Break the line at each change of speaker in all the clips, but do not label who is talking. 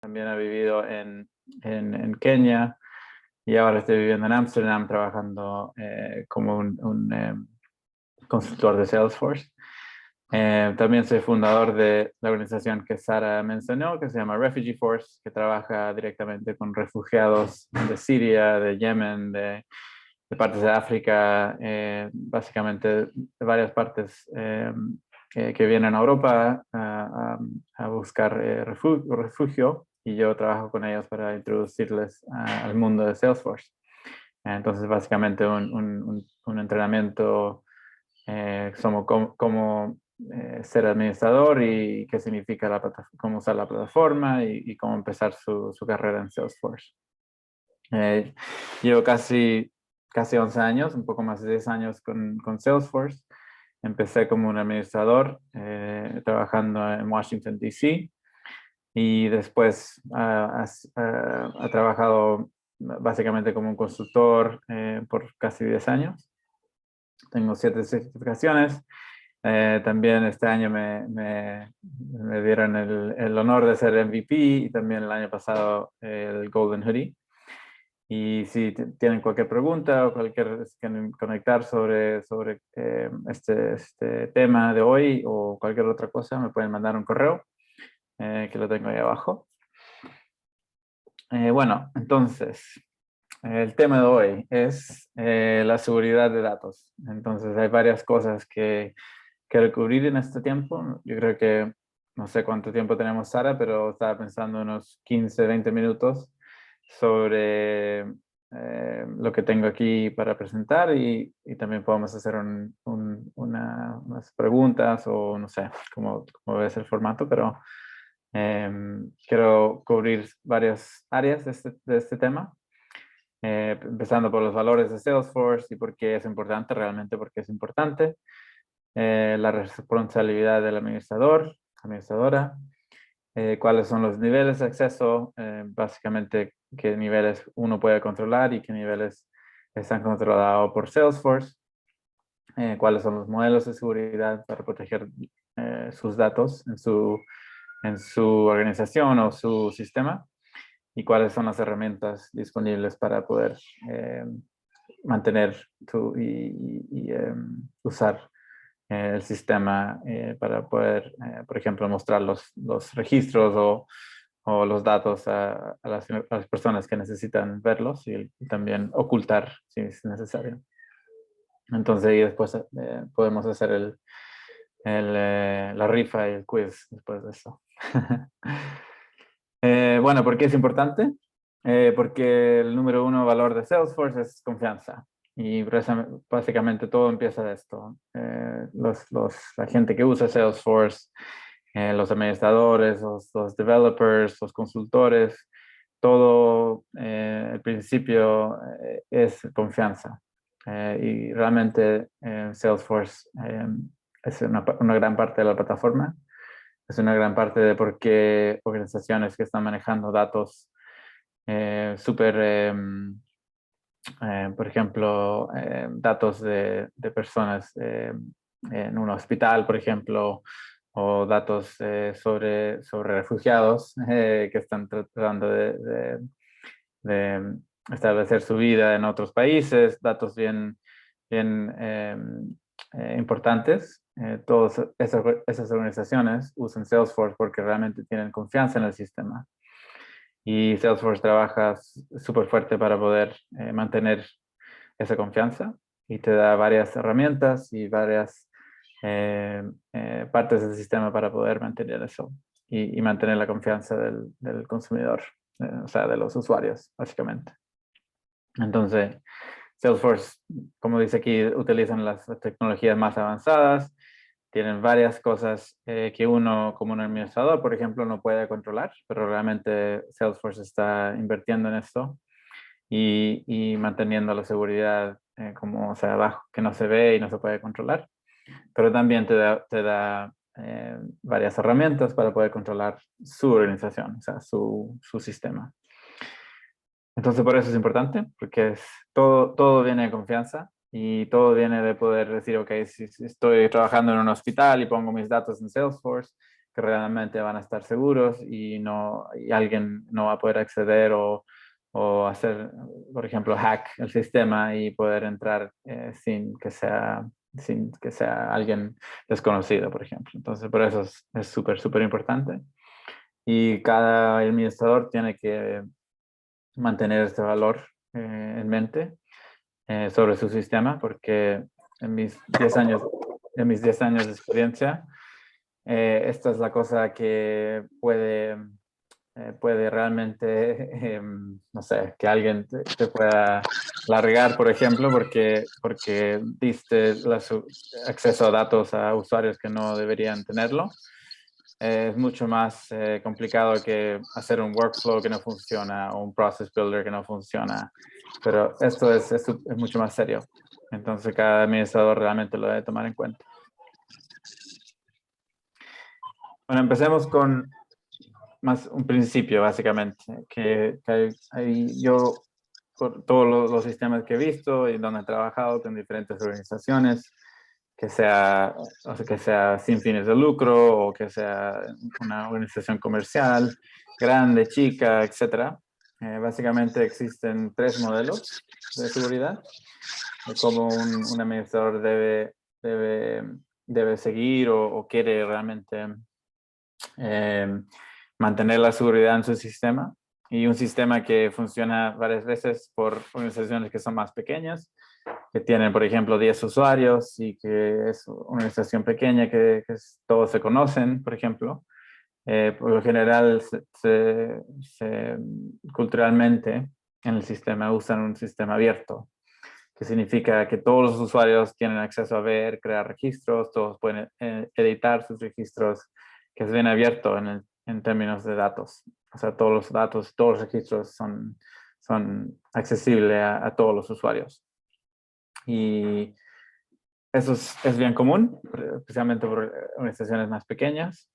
También he vivido en Kenia y ahora estoy viviendo en Ámsterdam trabajando como un consultor de Salesforce. También soy fundador de la organización que Sara mencionó, que se llama Refugee Force, que trabaja directamente con refugiados de Siria, de Yemen, de partes de África, básicamente de varias partes que vienen a Europa a buscar refugio, y yo trabajo con ellos para introducirles al mundo de Salesforce. Entonces, básicamente un entrenamiento como ser administrador y qué significa cómo usar la plataforma y cómo empezar su carrera en Salesforce. Llevo casi 11 años, un poco más de 10 años con Salesforce. Empecé como un administrador trabajando en Washington, D.C. y después ha trabajado básicamente como un consultor por casi 10 años. Tengo 7 certificaciones. También este año me dieron el honor de ser MVP y también el año pasado el Golden Hoodie. Y si tienen cualquier pregunta o quieren conectar sobre este tema de hoy o cualquier otra cosa, me pueden mandar un correo que lo tengo ahí abajo. Bueno, entonces, el tema de hoy es la seguridad de datos. Entonces, hay varias cosas que cubrir en este tiempo. Yo creo que, no sé cuánto tiempo tenemos, Sara, pero estaba pensando unos 15, 20 minutos sobre lo que tengo aquí para presentar y también podemos hacer unas preguntas o no sé cómo es el formato, pero quiero cubrir varias áreas de este tema. Empezando por los valores de Salesforce y por qué es importante, realmente porque es importante. La responsabilidad del administradora, cuáles son los niveles de acceso, básicamente qué niveles uno puede controlar y qué niveles están controlados por Salesforce, cuáles son los modelos de seguridad para proteger sus datos en su organización o su sistema, y cuáles son las herramientas disponibles para poder mantener y usar el sistema para poder, por ejemplo, mostrar los registros o los datos a las personas que necesitan verlos y también ocultar si es necesario. Entonces, y después podemos hacer la rifa y el quiz después de eso. Bueno, ¿por qué es importante? Porque el número uno valor de Salesforce es confianza. Y básicamente todo empieza de esto. La gente que usa Salesforce, los administradores, los developers, los consultores, todo el principio es confianza. Y realmente Salesforce es una gran parte de la plataforma. Es una gran parte de por qué organizaciones que están manejando datos por ejemplo, datos de personas en un hospital, por ejemplo, o datos sobre refugiados que están tratando de establecer su vida en otros países, datos bien importantes. Todas esas organizaciones usan Salesforce porque realmente tienen confianza en el sistema. Y Salesforce trabaja súper fuerte para poder mantener esa confianza y te da varias herramientas y varias partes del sistema para poder mantener eso y mantener la confianza del consumidor, o sea, de los usuarios, básicamente. Entonces, Salesforce, como dice aquí, utilizan las tecnologías más avanzadas, tienen varias cosas que uno como un administrador, por ejemplo, no puede controlar, pero realmente Salesforce está invirtiendo en esto y manteniendo la seguridad como, o sea, abajo, que no se ve y no se puede controlar. Pero también te da varias herramientas para poder controlar su organización, o sea, su sistema. Entonces, por eso es importante, porque todo viene de confianza y todo viene de poder decir, ok, si estoy trabajando en un hospital y pongo mis datos en Salesforce, que realmente van a estar seguros y alguien no va a poder acceder o hacer, por ejemplo, hack el sistema y poder entrar sin que sea alguien desconocido, por ejemplo. Entonces, por eso es súper, súper importante. Y cada administrador tiene que mantener este valor en mente sobre su sistema, porque en mis 10 años, de experiencia, esta es la cosa que puede realmente, no sé, que alguien te pueda largar, por ejemplo, porque diste acceso a datos a usuarios que no deberían tenerlo. Es mucho más complicado que hacer un workflow que no funciona o un process builder que no funciona. Pero esto es mucho más serio. Entonces cada administrador realmente lo debe tomar en cuenta. Bueno, empecemos con más un principio, básicamente, yo, por todos los sistemas que he visto y donde he trabajado con diferentes organizaciones, que sea sin fines de lucro o que sea una organización comercial, grande, chica, etcétera. Básicamente existen 3 modelos de seguridad, de cómo un administrador debe seguir o quiere realmente mantener la seguridad en su sistema, y un sistema que funciona varias veces por organizaciones que son más pequeñas, que tienen, por ejemplo, 10 usuarios y que es una organización pequeña todos se conocen, por ejemplo. Por lo general, culturalmente en el sistema usan un sistema abierto, que significa que todos los usuarios tienen acceso a ver, crear registros, todos pueden editar sus registros, que es bien abierto en términos de datos. O sea, todos los datos, todos los registros son accesibles a todos los usuarios. Y eso es bien común, especialmente por organizaciones más pequeñas.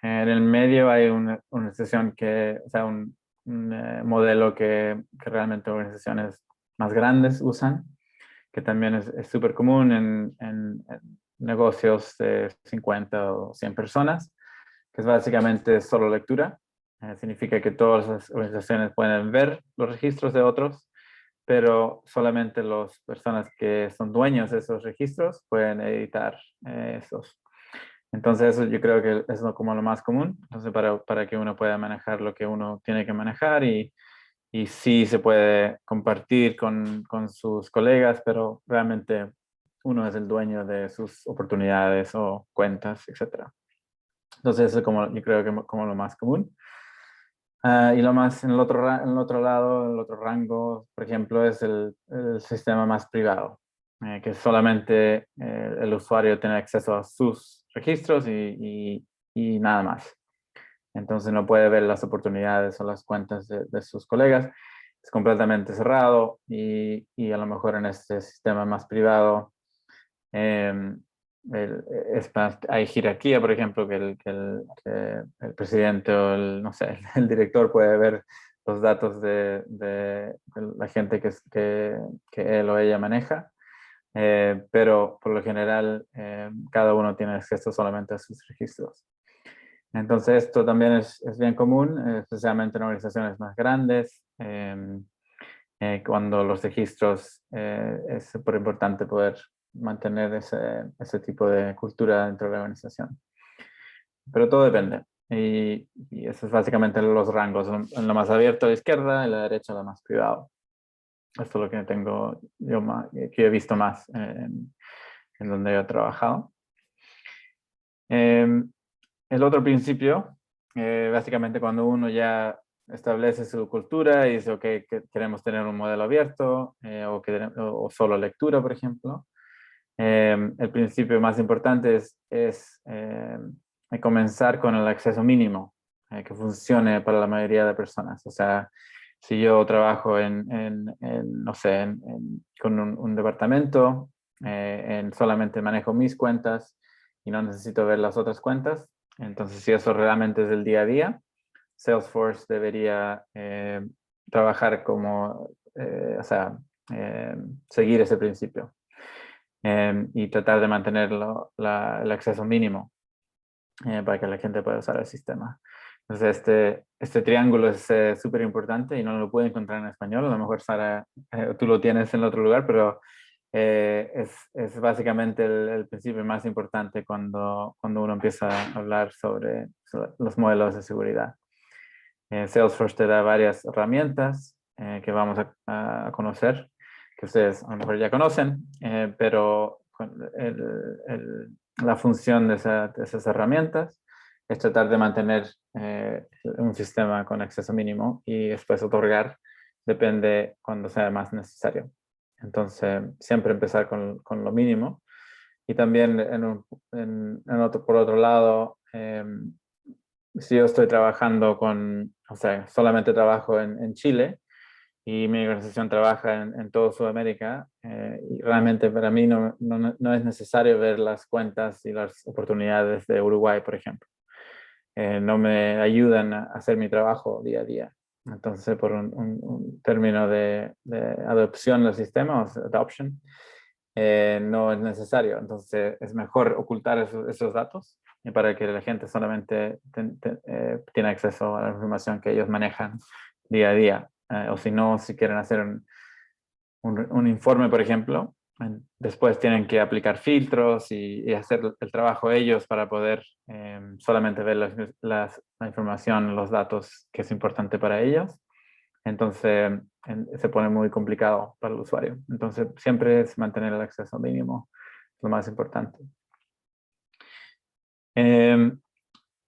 En el medio hay una organización un modelo que realmente organizaciones más grandes usan, que también es súper común en negocios de 50 o 100 personas, que es básicamente solo lectura. Significa que todas las organizaciones pueden ver los registros de otros, pero solamente las personas que son dueños de esos registros pueden editar esos. Entonces eso yo creo que es como lo más común, entonces para que uno pueda manejar lo que uno tiene que manejar, y sí se puede compartir con sus colegas, pero realmente uno es el dueño de sus oportunidades o cuentas, etc. Entonces eso es yo creo que como lo más común. Y lo más en el otro lado, el otro rango, por ejemplo, es el sistema más privado, que solamente el usuario tiene acceso a sus registros y nada más. Entonces no puede ver las oportunidades o las cuentas de sus colegas. Es completamente cerrado y a lo mejor en este sistema más privado eh, hay jerarquía, por ejemplo, que el presidente o no sé, el director puede ver los datos de la gente que él o ella maneja, pero por lo general cada uno tiene acceso solamente a sus registros. Entonces esto también es bien común, especialmente en organizaciones más grandes, cuando los registros es súper importante poder mantener ese tipo de cultura dentro de la organización. Pero todo depende. Y eso es básicamente los rangos. En lo más abierto a la izquierda, en la derecha lo más privado. Esto es lo que tengo yo que he visto más en donde he trabajado. El otro principio, básicamente cuando uno ya establece su cultura y dice, ok, que queremos tener un modelo abierto o solo lectura, por ejemplo. El principio más importante es comenzar con el acceso mínimo que funcione para la mayoría de personas. O sea, si yo trabajo no sé, con un departamento, solamente manejo mis cuentas y no necesito ver las otras cuentas, entonces si eso realmente es el día a día, Salesforce debería trabajar o sea, seguir ese principio y tratar de mantener el acceso mínimo. para que la gente pueda usar el sistema. Entonces, este triángulo es súper importante y no lo puedo encontrar en español. A lo mejor, Sara, tú lo tienes en otro lugar, pero es básicamente el principio más importante cuando uno empieza a hablar sobre los modelos de seguridad. Salesforce te da varias herramientas que vamos a conocer, que ustedes a lo mejor ya conocen, pero la función de esas herramientas es tratar de mantener un sistema con acceso mínimo y después otorgar, depende cuando sea más necesario. Entonces, siempre empezar con lo mínimo. Y también por otro lado, si yo estoy trabajando o sea, solamente trabajo en Chile y mi organización trabaja en toda Sudamérica, y realmente para mí no es necesario ver las cuentas y las oportunidades de Uruguay, por ejemplo. No me ayudan a hacer mi trabajo día a día. Entonces, por un término de adopción del sistema, o sea, adoption, no es necesario. Entonces, es mejor ocultar esos datos para que la gente solamente tiene acceso a la información que ellos manejan día a día. O si no, si quieren hacer un informe, por ejemplo, después tienen que aplicar filtros y hacer el trabajo ellos para poder solamente ver la información, los datos que es importante para ellos. Entonces se pone muy complicado para el usuario. Entonces siempre es mantener el acceso mínimo, lo más importante.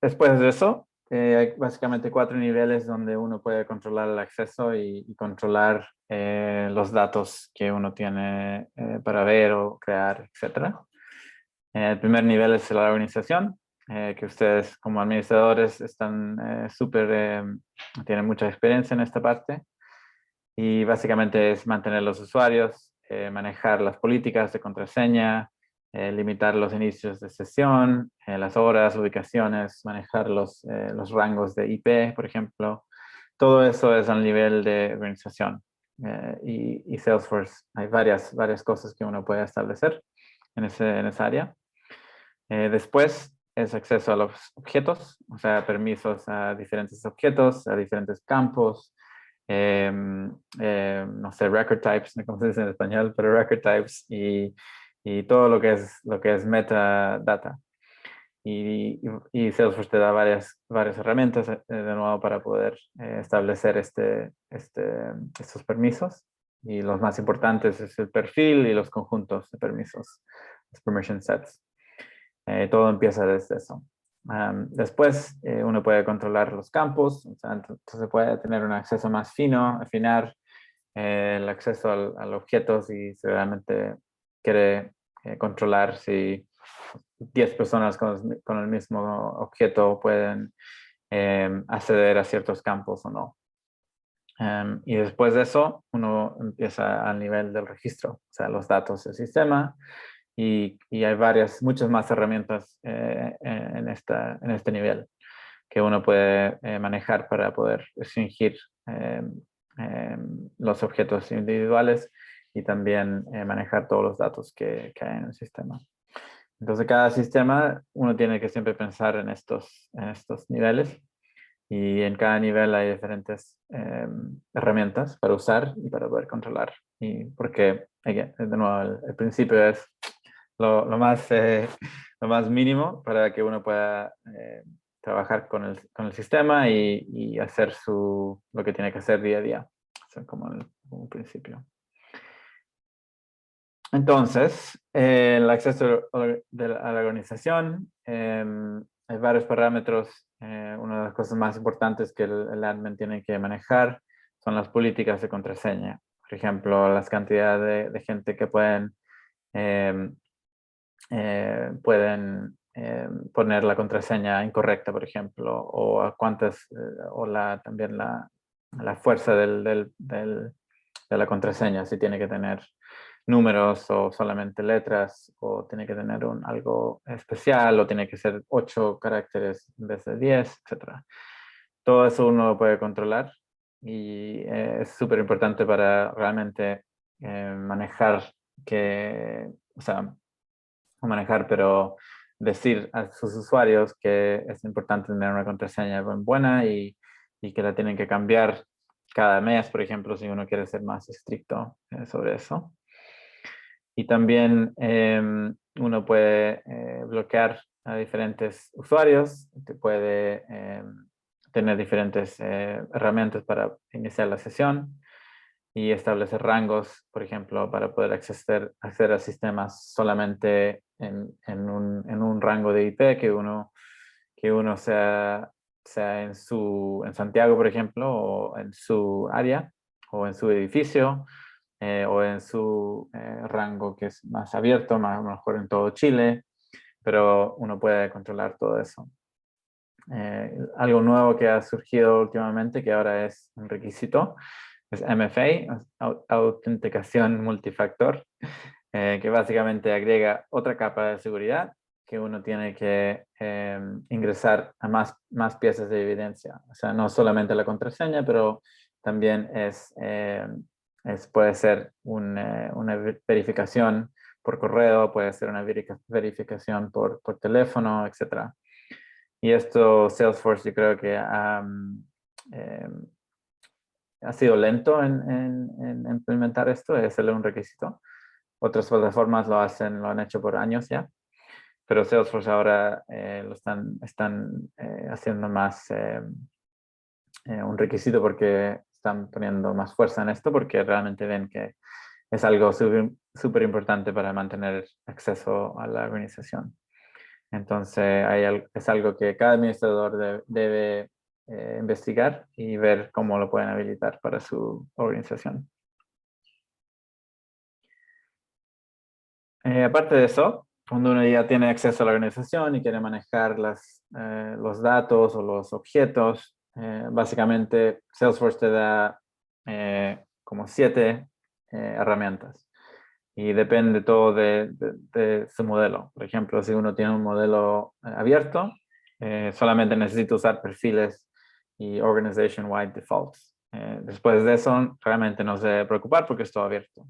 Después de eso, hay básicamente 4 niveles donde uno puede controlar el acceso y controlar los datos que uno tiene para ver o crear, etc. El primer nivel es la organización, que ustedes como administradores están tienen mucha experiencia en esta parte. Y básicamente es mantener los usuarios, manejar las políticas de contraseña, limitar los inicios de sesión, las horas, ubicaciones, manejar los rangos de IP, por ejemplo. Todo eso es a nivel de organización. Y Salesforce, hay varias cosas que uno puede establecer en esa área. Después es acceso a los objetos, o sea, permisos a diferentes objetos, a diferentes campos, no sé, record types, no sé cómo se dice en español, pero record types y todo lo que es metadata. Y Salesforce te da varias herramientas de nuevo para poder establecer estos permisos. Y los más importantes es el perfil y los conjuntos de permisos, los permission sets. Todo empieza desde eso. Después uno puede controlar los campos, o sea, entonces puede tener un acceso más fino, afinar el acceso al objeto si realmente quiere controlar si 10 personas con el mismo objeto pueden acceder a ciertos campos o no. Y después de eso, uno empieza al nivel del registro, o sea, los datos del sistema, y hay muchas más herramientas en este nivel que uno puede manejar para poder restringir los objetos individuales y también manejar todos los datos que hay en el sistema. Entonces, cada sistema uno tiene que siempre pensar en estos niveles y en cada nivel hay diferentes herramientas para usar y para poder controlar. Y porque, de nuevo, el principio es lo más mínimo para que uno pueda trabajar con el sistema y hacer lo que tiene que hacer día a día. Eso es como un principio. Entonces, el acceso a la organización, hay varios parámetros. Una de las cosas más importantes que el admin tiene que manejar son las políticas de contraseña. Por ejemplo, las cantidades de gente que pueden poner la contraseña incorrecta, por ejemplo, o a cuántas, o también la fuerza de la contraseña, si tiene que tener números o solamente letras, o tiene que tener algo especial, o tiene que ser 8 caracteres en vez de 10, etc. Todo eso uno lo puede controlar y es súper importante para realmente manejar pero decir a sus usuarios que es importante tener una contraseña buena y que la tienen que cambiar cada mes, por ejemplo, si uno quiere ser más estricto sobre eso. Y también uno puede bloquear a diferentes usuarios, que puede tener diferentes herramientas para iniciar la sesión y establecer rangos, por ejemplo, para poder acceder a sistemas solamente en un rango de IP que uno sea en Santiago, por ejemplo, o en su área, o en su edificio, o en su rango que es más abierto, más a lo mejor en todo Chile, pero uno puede controlar todo eso. Algo nuevo que ha surgido últimamente, que ahora es un requisito, es MFA, autenticación multifactor, que básicamente agrega otra capa de seguridad que uno tiene que ingresar a más piezas de evidencia. O sea, no solamente la contraseña, pero también puede ser una verificación por correo, puede ser una verificación por teléfono, etc. Y esto Salesforce yo creo que ha sido lento en implementar esto, es un requisito. Otras plataformas lo han hecho por años ya, pero Salesforce ahora lo están haciendo más un requisito porque están poniendo más fuerza en esto porque realmente ven que es algo súper importante para mantener acceso a la organización. Entonces es algo que cada administrador debe investigar y ver cómo lo pueden habilitar para su organización. Aparte de eso, cuando uno ya tiene acceso a la organización y quiere manejar los datos o los objetos, básicamente Salesforce te da como 7 herramientas y depende todo de su modelo. Por ejemplo, si uno tiene un modelo abierto, solamente necesita usar perfiles y organization-wide defaults. Después de eso, realmente no se debe preocupar porque es todo abierto.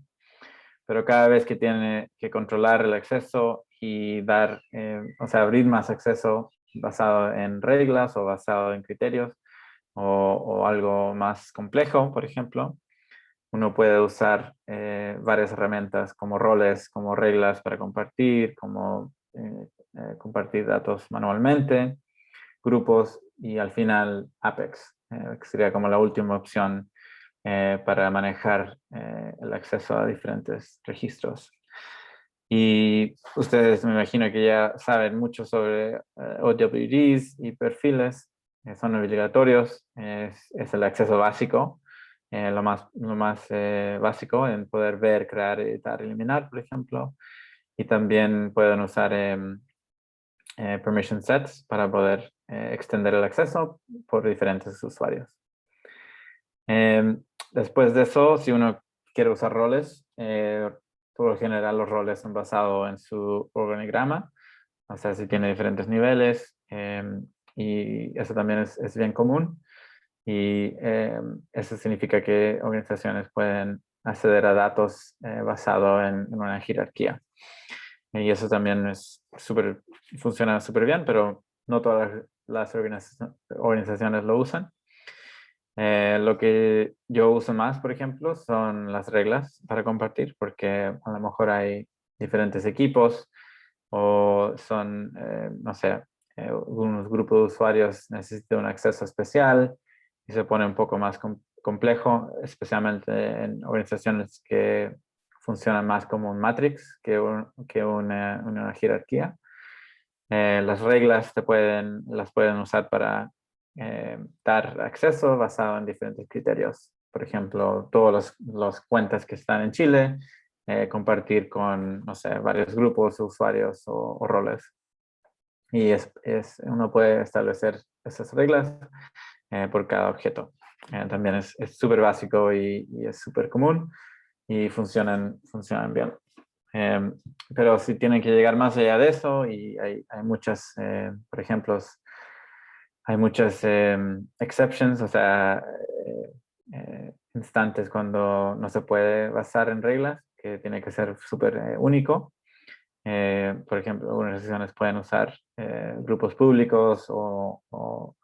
Pero cada vez que tiene que controlar el acceso y o sea, abrir más acceso basado en reglas o basado en criterios o algo más complejo, por ejemplo, uno puede usar varias herramientas como roles, como reglas para compartir, como compartir datos manualmente, grupos y al final Apex, que sería como la última opción para manejar el acceso a diferentes registros. Y ustedes me imagino que ya saben mucho sobre OWDs y perfiles, son obligatorios, es el acceso básico, lo más básico en poder ver, crear, editar, eliminar, por ejemplo. Y también pueden usar permission sets para poder extender el acceso por diferentes usuarios. Después de eso, si uno quiere usar roles, por lo general los roles son basados en su organigrama, o sea, si tiene diferentes niveles, y eso también es bien común. Y eso significa que organizaciones pueden acceder a datos basado en una jerarquía. Y eso también funciona súper bien, pero no todas las organizaciones lo usan. Lo que yo uso más, por ejemplo, son las reglas para compartir, porque a lo mejor hay diferentes equipos o son, no sé, unos grupos de usuarios necesitan un acceso especial y se pone un poco más complejo, especialmente en organizaciones que funcionan más como un matrix que una jerarquía. Las reglas las pueden usar para dar acceso basado en diferentes criterios. Por ejemplo, todas las cuentas que están en Chile, compartir con, no sé, varios grupos, usuarios o roles. Y uno puede establecer esas reglas por cada objeto. También es súper básico y es súper común y funcionan bien. Pero si tienen que llegar más allá de eso y hay muchas, por ejemplo, hay muchas exceptions, o sea, instantes cuando no se puede basar en reglas, que tiene que ser súper único. Por ejemplo, organizaciones pueden usar grupos públicos o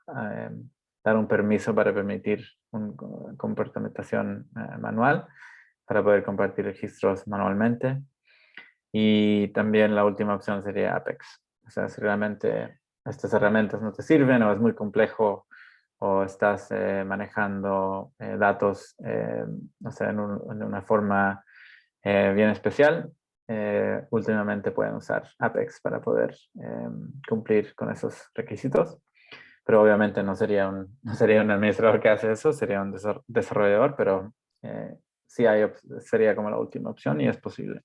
dar un permiso para permitir una compartimentación manual para poder compartir registros manualmente. Y también la última opción sería Apex. O sea, si realmente estas herramientas no te sirven o es muy complejo o estás manejando datos, no sé, en una forma bien especial, últimamente pueden usar Apex para poder cumplir con esos requisitos. Pero obviamente no sería un administrador que hace eso, sería un desarrollador, pero sí sería como la última opción y es posible.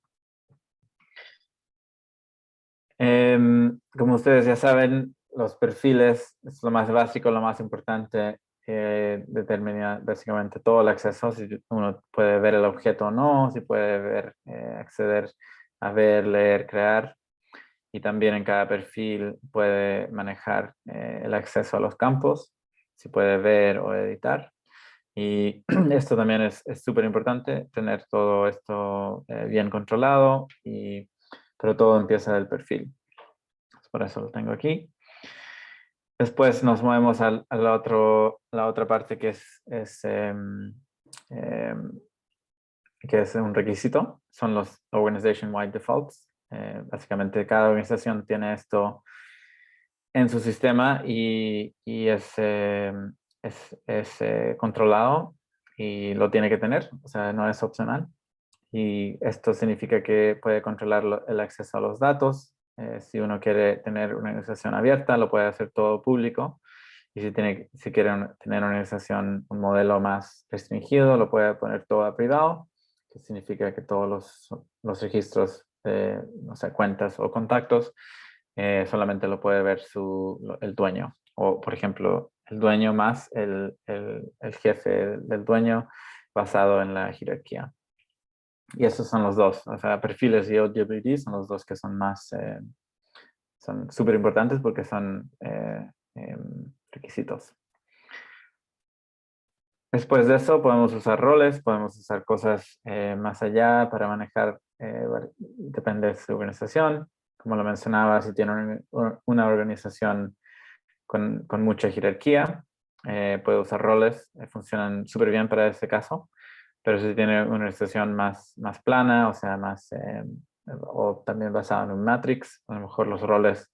Como ustedes ya saben, los perfiles es lo más básico, lo más importante. Determina básicamente todo el acceso, si uno puede ver el objeto o no, si puede ver, acceder a ver, leer, crear. Y también en cada perfil puede manejar el acceso a los campos, si puede ver o editar. Y esto también es súper importante, tener todo esto bien controlado, pero todo empieza del perfil. Por eso lo tengo aquí. Después nos movemos a la otra parte que que es un requisito. Son los Organization-Wide Defaults. Básicamente cada organización tiene esto en su sistema y es controlado y lo tiene que tener, o sea, no es opcional. Y esto significa que puede controlar el acceso a los datos. Si uno quiere tener una organización abierta, lo puede hacer todo público. Y si quiere tener una organización, un modelo más restringido, lo puede poner todo a privado, que significa que todos los registros, no sé, cuentas o contactos, solamente lo puede ver el dueño. O, por ejemplo, el dueño más el jefe del dueño basado en la jerarquía. Y esos son los dos, o sea, perfiles y OWD son los dos que son son súper importantes porque son requisitos. Después de eso podemos usar roles, podemos usar cosas más allá para manejar, depende de su organización. Como lo mencionaba, si tiene una organización con mucha jerarquía, puede usar roles, funcionan súper bien para ese caso. Pero si tiene una organización más plana, o sea, o también basada en un matrix, a lo mejor los roles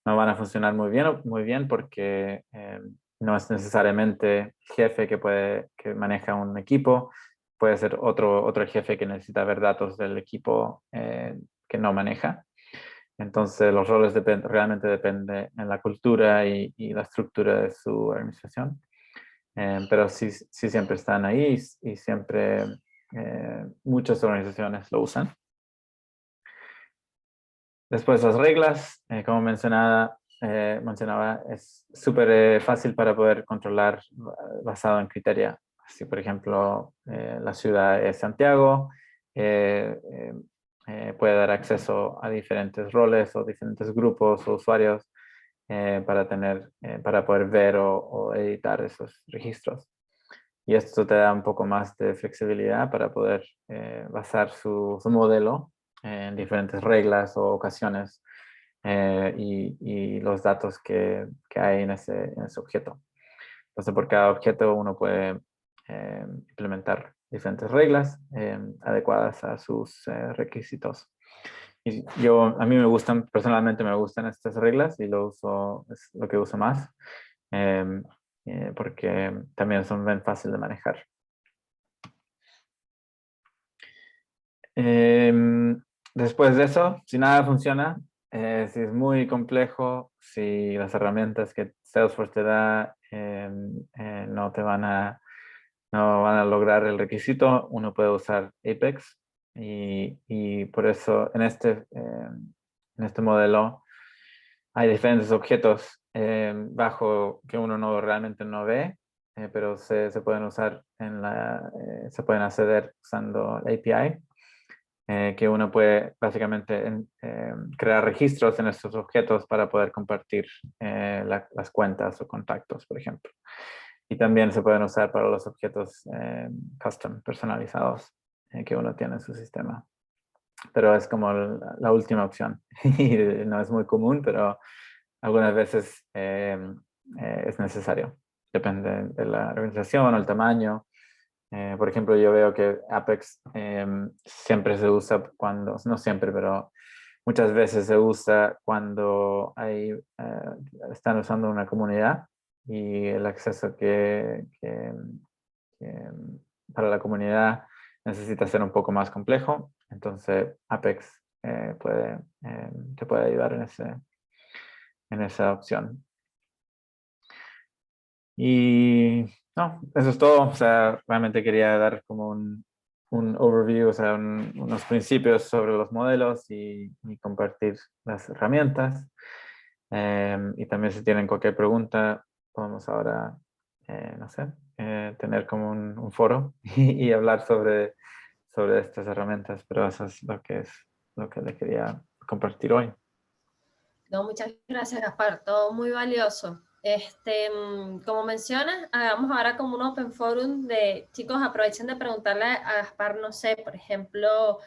no van a funcionar muy bien porque no es necesariamente jefe que maneja un equipo, puede ser otro jefe que necesita ver datos del equipo que no maneja. Entonces los roles realmente dependen en la cultura y la estructura de su organización. Pero sí siempre están ahí y siempre muchas organizaciones lo usan. Después las reglas, como mencionaba, es súper fácil para poder controlar basado en criteria. Si por ejemplo la ciudad es Santiago, eh, puede dar acceso a diferentes roles o diferentes grupos o usuarios para poder ver o editar esos registros. Y esto te da un poco más de flexibilidad para poder basar su modelo en diferentes reglas o ocasiones y los datos que hay en ese objeto. Entonces, por cada objeto uno puede implementar diferentes reglas adecuadas a sus requisitos. Y a mí personalmente me gustan estas reglas y es lo que uso más. Em, porque también son bien fáciles de manejar. Después de eso, si nada funciona, si es muy complejo, si las herramientas que Salesforce te da no van a lograr el requisito, uno puede usar Apex y por eso en este modelo hay diferentes objetos bajo que uno realmente no ve, pero se pueden usar se pueden acceder usando la API, que uno puede básicamente crear registros en estos objetos para poder compartir las cuentas o contactos, por ejemplo. Y también se pueden usar para los objetos custom, personalizados, que uno tiene en su sistema. pero es como la última opción. Y no es muy común, pero algunas veces es necesario. Depende de la organización o el tamaño. Por ejemplo, yo veo que Apex siempre se usa cuando, no siempre, pero muchas veces se usa cuando están usando una comunidad y el acceso que para la comunidad necesita ser un poco más complejo. Entonces, Apex te puede ayudar en esa opción. Y no, eso es todo. O sea, realmente quería dar como un overview, o sea, unos principios sobre los modelos y compartir las herramientas. Y también si tienen cualquier pregunta, podemos ahora, no sé, tener como un foro y hablar sobre estas herramientas, pero eso es lo que le quería compartir hoy.
No, muchas gracias, Gaspar, todo muy valioso. Como mencionas, hagamos ahora como un open forum de chicos, aprovechen de preguntarle a Gaspar, no sé, por ejemplo,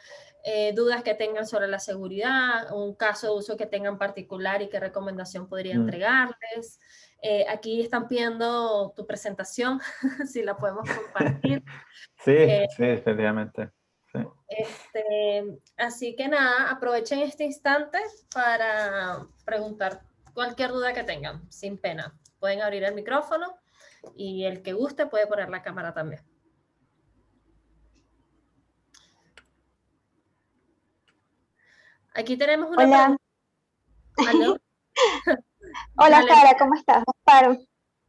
dudas que tengan sobre la seguridad, un caso de uso que tengan particular y qué recomendación podría entregarles. Aquí están pidiendo tu presentación, si la podemos compartir.
Sí, sí, efectivamente. Sí.
Así que nada, aprovechen este instante para preguntar cualquier duda que tengan, sin pena. Pueden abrir el micrófono y el que guste puede poner la cámara también. Aquí tenemos una
Hola.
pregunta. ¿Aló?
Hola,
Dale.
Sara, ¿cómo estás? Gaspar.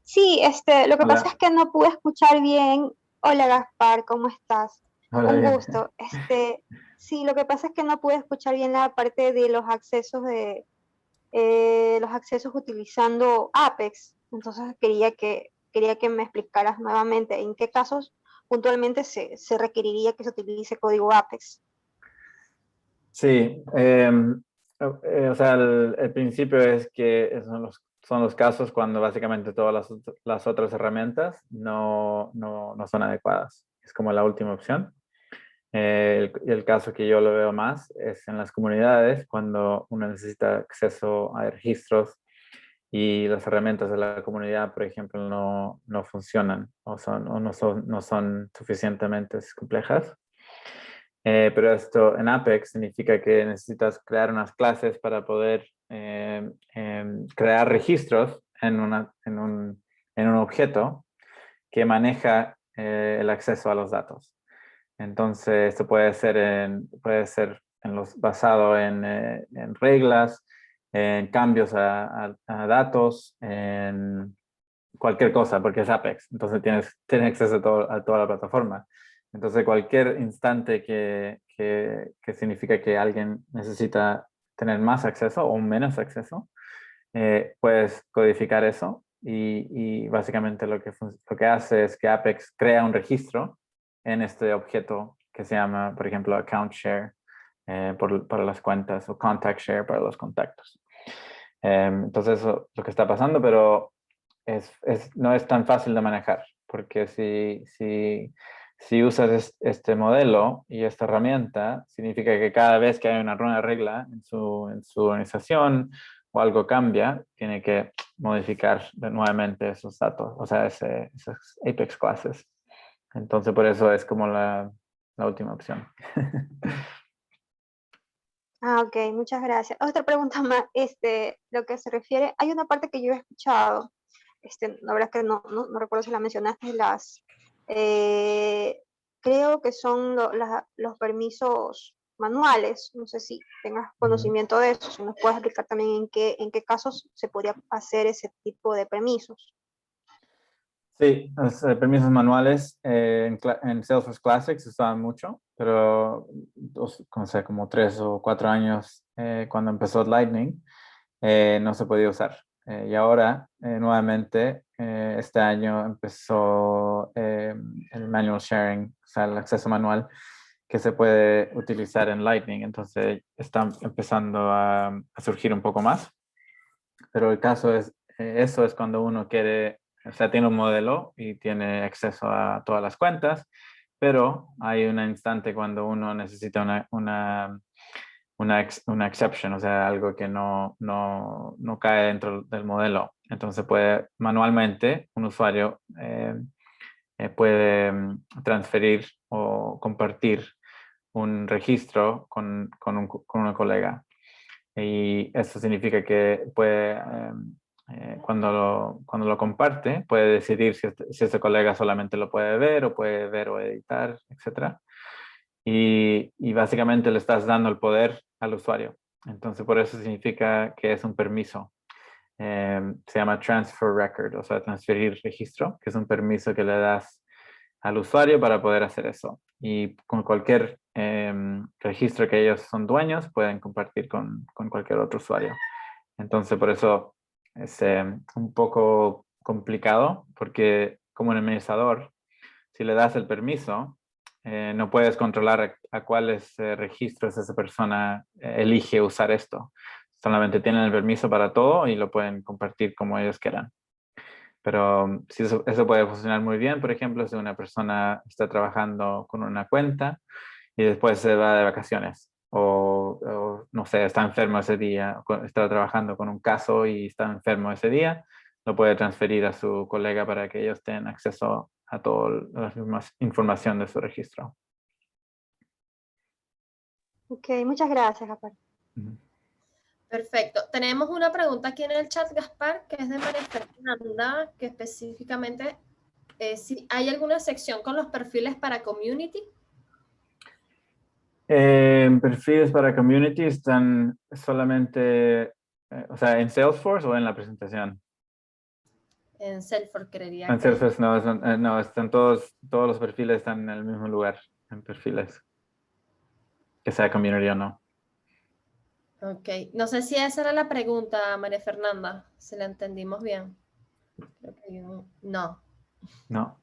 Sí, lo que pasa
Hola,
es que no pude escuchar bien. Hola, Gaspar, ¿cómo estás?
hola,
Un
bien.
gusto. Sí, lo que pasa es que no pude escuchar bien la parte de los accesos utilizando Apex. Entonces quería que me explicaras nuevamente en qué casos puntualmente se requeriría que se utilice código Apex.
Sí, o sea, el principio es que son los casos cuando básicamente todas las otras herramientas no son adecuadas. Es como la última opción. El caso que yo lo veo más es en las comunidades, cuando uno necesita acceso a registros y las herramientas de la comunidad, por ejemplo, no funcionan o no son suficientemente complejas. Pero esto en Apex significa que necesitas crear unas clases para poder crear registros en un objeto que maneja el acceso a los datos. Entonces, esto puede ser basado en reglas, en cambios a datos, en cualquier cosa, porque es Apex. Entonces, tienes acceso a toda la plataforma. Entonces, cualquier instante que significa que alguien necesita tener más acceso o menos acceso, puedes codificar eso y básicamente lo que hace es que Apex crea un registro en este objeto que se llama, por ejemplo, account share para las cuentas o contact share para los contactos. Entonces, eso es lo que está pasando, pero no es tan fácil de manejar, porque si usas este modelo y esta herramienta, significa que cada vez que hay una nueva regla en su organización o algo cambia, tiene que modificar nuevamente esos datos, o sea, esas Apex classes. Entonces, por eso es como la última opción.
Ah, ok, muchas gracias. Otra pregunta más, lo que se refiere, hay una parte que yo he escuchado, la verdad es que no recuerdo si la mencionaste, eh, creo que son los permisos manuales, no sé si tengas conocimiento de eso, si nos puedes explicar también en qué casos se podría hacer ese tipo de permisos.
Sí, los permisos manuales en Salesforce Classic se usaban mucho, pero no sé, como 3 o 4 años cuando empezó Lightning, no se podía usar. Y ahora, nuevamente, este año empezó el manual sharing, o sea, el acceso manual que se puede utilizar en Lightning. Entonces, están empezando a surgir un poco más. Pero el caso es, eso es cuando uno quiere, o sea, tiene un modelo y tiene acceso a todas las cuentas pero hay un instante cuando uno necesita una exception, o sea, algo que no cae dentro del modelo. Entonces puede manualmente, un usuario puede transferir o compartir un registro con una colega. Y eso significa que puede, cuando lo comparte, puede decidir si ese colega solamente lo puede ver o editar, etc. Y básicamente le estás dando el poder al usuario. Entonces, por eso significa que es un permiso. Se llama transfer record, o sea, transferir registro, que es un permiso que le das al usuario para poder hacer eso. Y con cualquier registro que ellos son dueños, pueden compartir con cualquier otro usuario. Entonces, por eso es un poco complicado, porque como un administrador, si le das el permiso, no puedes controlar a cuáles registros esa persona elige usar esto. Solamente tienen el permiso para todo y lo pueden compartir como ellos quieran. Pero sí, eso puede funcionar muy bien, por ejemplo, si una persona está trabajando con una cuenta y después se va de vacaciones o no sé, está enfermo ese día, está trabajando con un caso y está enfermo ese día, lo puede transferir a su colega para que ellos tengan acceso a toda la información de su registro.
Ok, muchas gracias, Gaspar.
Perfecto. Tenemos una pregunta aquí en el chat, Gaspar, que es de María Fernanda, que específicamente si hay alguna sección con los perfiles para community.
Perfiles para community están solamente, o sea, en Salesforce o en la presentación.
En Salesforce, creería
En
que.
Salesforce no, están todos los perfiles están en el mismo lugar, en perfiles, que sea community o no.
Ok, no sé si esa era la pregunta, María Fernanda, si la entendimos bien. Creo que no.
No.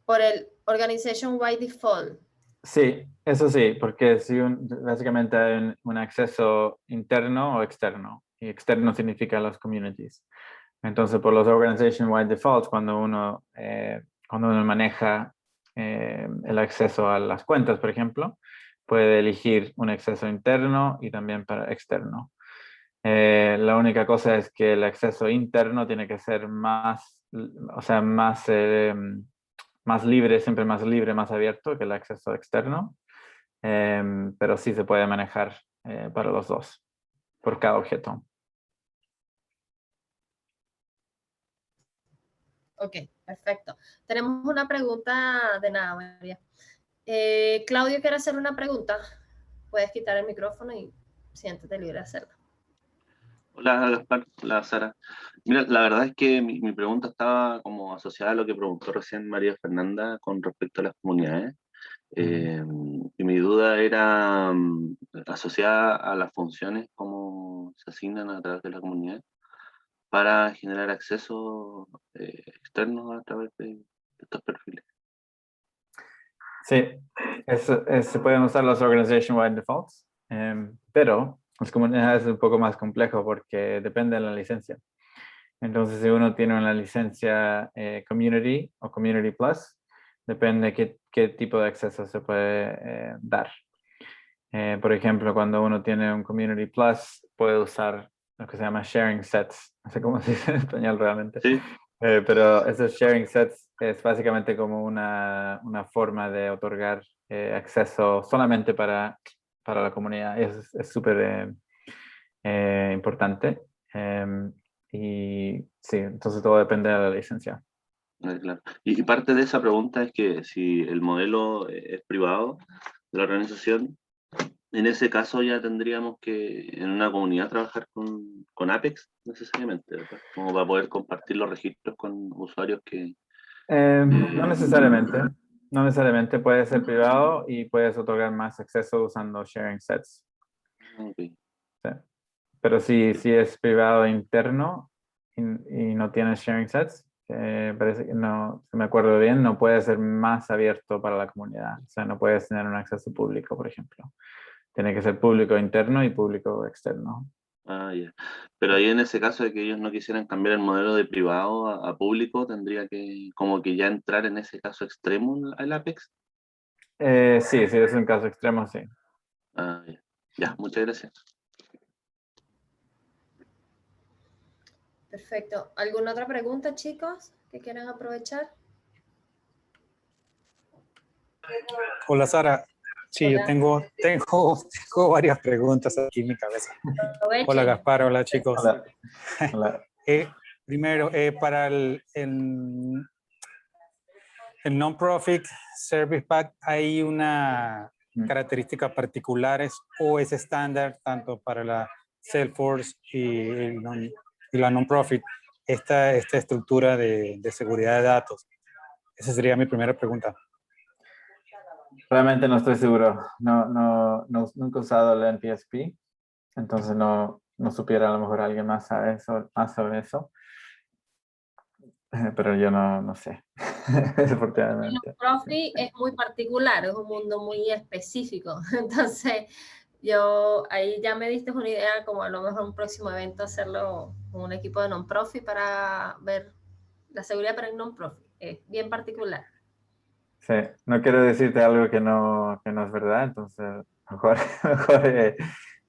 Por el Organization by Default.
Sí, eso sí, porque si básicamente hay un acceso interno o externo, y externo significa los communities. Entonces, por los organization-wide defaults, cuando uno maneja el acceso a las cuentas, por ejemplo, puede elegir un acceso interno y también para externo. La única cosa es que el acceso interno tiene que ser más, o sea, más libre, siempre más libre, más abierto que el acceso externo, pero sí se puede manejar para los dos, por cada objeto.
Ok, perfecto. Tenemos una pregunta de nada, María. Claudio quiere hacer una pregunta. Puedes quitar el micrófono y siéntete libre de hacerla.
Hola Gaspar, hola Sara. Mira, la verdad es que mi pregunta estaba como asociada a lo que preguntó recién María Fernanda con respecto a las comunidades. Y mi duda era asociada a las funciones como se asignan a través de la comunidad para generar acceso externos a través de estos perfiles.
Sí, se pueden usar los organization-wide defaults, pero las comunidades es un poco más complejo porque depende de la licencia. Entonces, si uno tiene una licencia Community o Community Plus, depende qué tipo de acceso se puede dar. Por ejemplo, cuando uno tiene un Community Plus, puede usar lo que se llama sharing sets. No sé cómo se dice en español realmente.
Sí.
Pero esos sharing sets es básicamente como una forma de otorgar acceso solamente para la comunidad. Y eso es súper importante. Y sí, entonces todo depende de la licencia.
Claro. Y parte de esa pregunta es que si el modelo es privado de la organización, en ese caso ya tendríamos que en una comunidad trabajar con Apex necesariamente, ¿verdad? Como para poder compartir los registros con usuarios que...
No necesariamente. No necesariamente puede ser privado y puedes otorgar más acceso usando sharing sets.
Okay.
Sí. Pero si es privado interno y no tiene sharing sets, parece que no, si me acuerdo bien, no puede ser más abierto para la comunidad. O sea, no puedes tener un acceso público, por ejemplo. Tiene que ser público interno y público externo.
Ah, ya. Pero ahí en ese caso de que ellos no quisieran cambiar el modelo de privado a público, tendría que como que ya entrar en ese caso extremo el Apex.
Sí, sí, es un caso extremo, sí.
Ah, ya. Ya, muchas gracias.
Perfecto. ¿Alguna otra pregunta, chicos, que quieran aprovechar?
Hola Sara, sí, yo
Hola.
tengo varias preguntas aquí en mi cabeza.
Aprovechen.
Hola Gaspar, hola chicos.
Hola. Hola.
Primero, para el Non-Profit Service Pack, ¿hay una características particulares o es estándar tanto para la Salesforce y la Non-Profit esta estructura de seguridad de datos? Esa sería mi primera pregunta.
Realmente no estoy seguro. Nunca he usado el NPSP, entonces no supiera a lo mejor alguien más más sobre eso. Pero yo no sé, desafortunadamente.
El profi es muy particular, es un mundo muy específico. Entonces, yo ahí ya me diste una idea, como a lo mejor un próximo evento hacerlo con un equipo de non-profit para ver la seguridad para el non-profit. Es bien particular.
Sí, no quiero decirte algo que no es verdad, entonces mejor,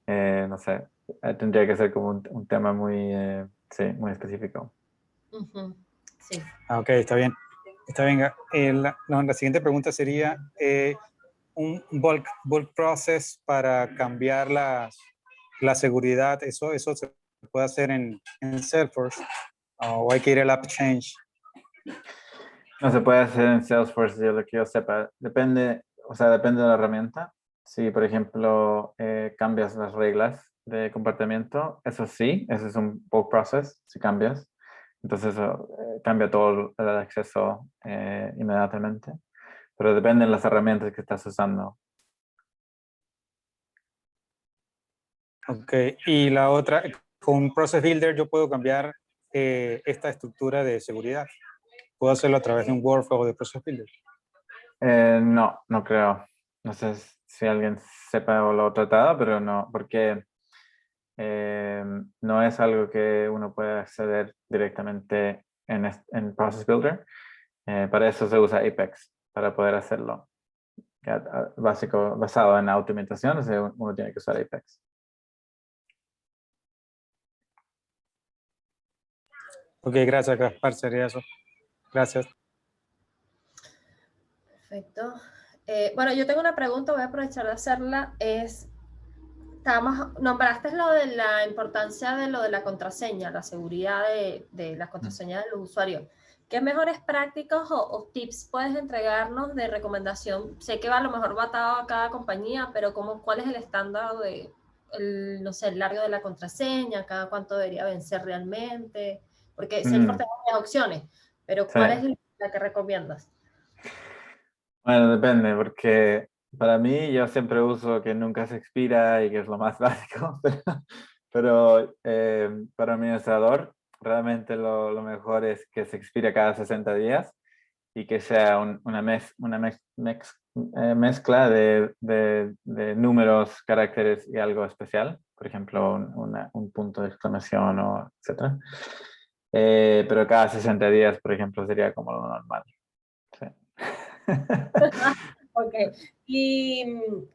no sé, tendría que ser como un tema muy, sí, muy específico.
Sí.
Ok, está bien. Está bien. La siguiente pregunta sería un bulk process para cambiar la seguridad. ¿Eso se puede hacer en Salesforce? ¿O hay que ir al App Change?
No se puede hacer en Salesforce, yo lo que yo sepa. Depende, o sea, depende de la herramienta. Si, por ejemplo, cambias las reglas de comportamiento, eso sí, eso es un bulk process, si cambias. Entonces eso cambia todo el acceso inmediatamente. Pero depende de las herramientas que estás usando.
Ok, y la otra, con Process Builder yo puedo cambiar esta estructura de seguridad. ¿Puedo hacerlo a través de un workflow de Process Builder?
No creo. No sé si alguien sepa o lo ha tratado, pero no, porque no es algo que uno puede acceder directamente en Process Builder. Para eso se usa Apex, para poder hacerlo. Basado en automatización, o sea, uno tiene que usar Apex.
Ok, gracias, Gaspar, sería eso. Gracias.
Perfecto. Bueno, yo tengo una pregunta, voy a aprovechar de hacerla. Nombraste lo de la importancia de lo de la contraseña, la seguridad de las contraseñas de los usuarios. ¿Qué mejores prácticas o tips puedes entregarnos de recomendación? Sé que a lo mejor va atado a cada compañía, pero ¿cuál es el estándar no sé, el largo de la contraseña? ¿Cada cuánto debería vencer realmente? Porque Salesforce tiene varias opciones, pero
Sí.
¿cuál es la que recomiendas?
Bueno, depende, porque para mí yo siempre uso que nunca se expira y que es lo más básico, pero para mi administrador realmente lo mejor es que se expire cada 60 días y que sea una mezcla de números, caracteres y algo especial, por ejemplo, un punto de exclamación o etcétera. Pero cada 60 días, por ejemplo, sería como lo normal. Sí.
Ok. Y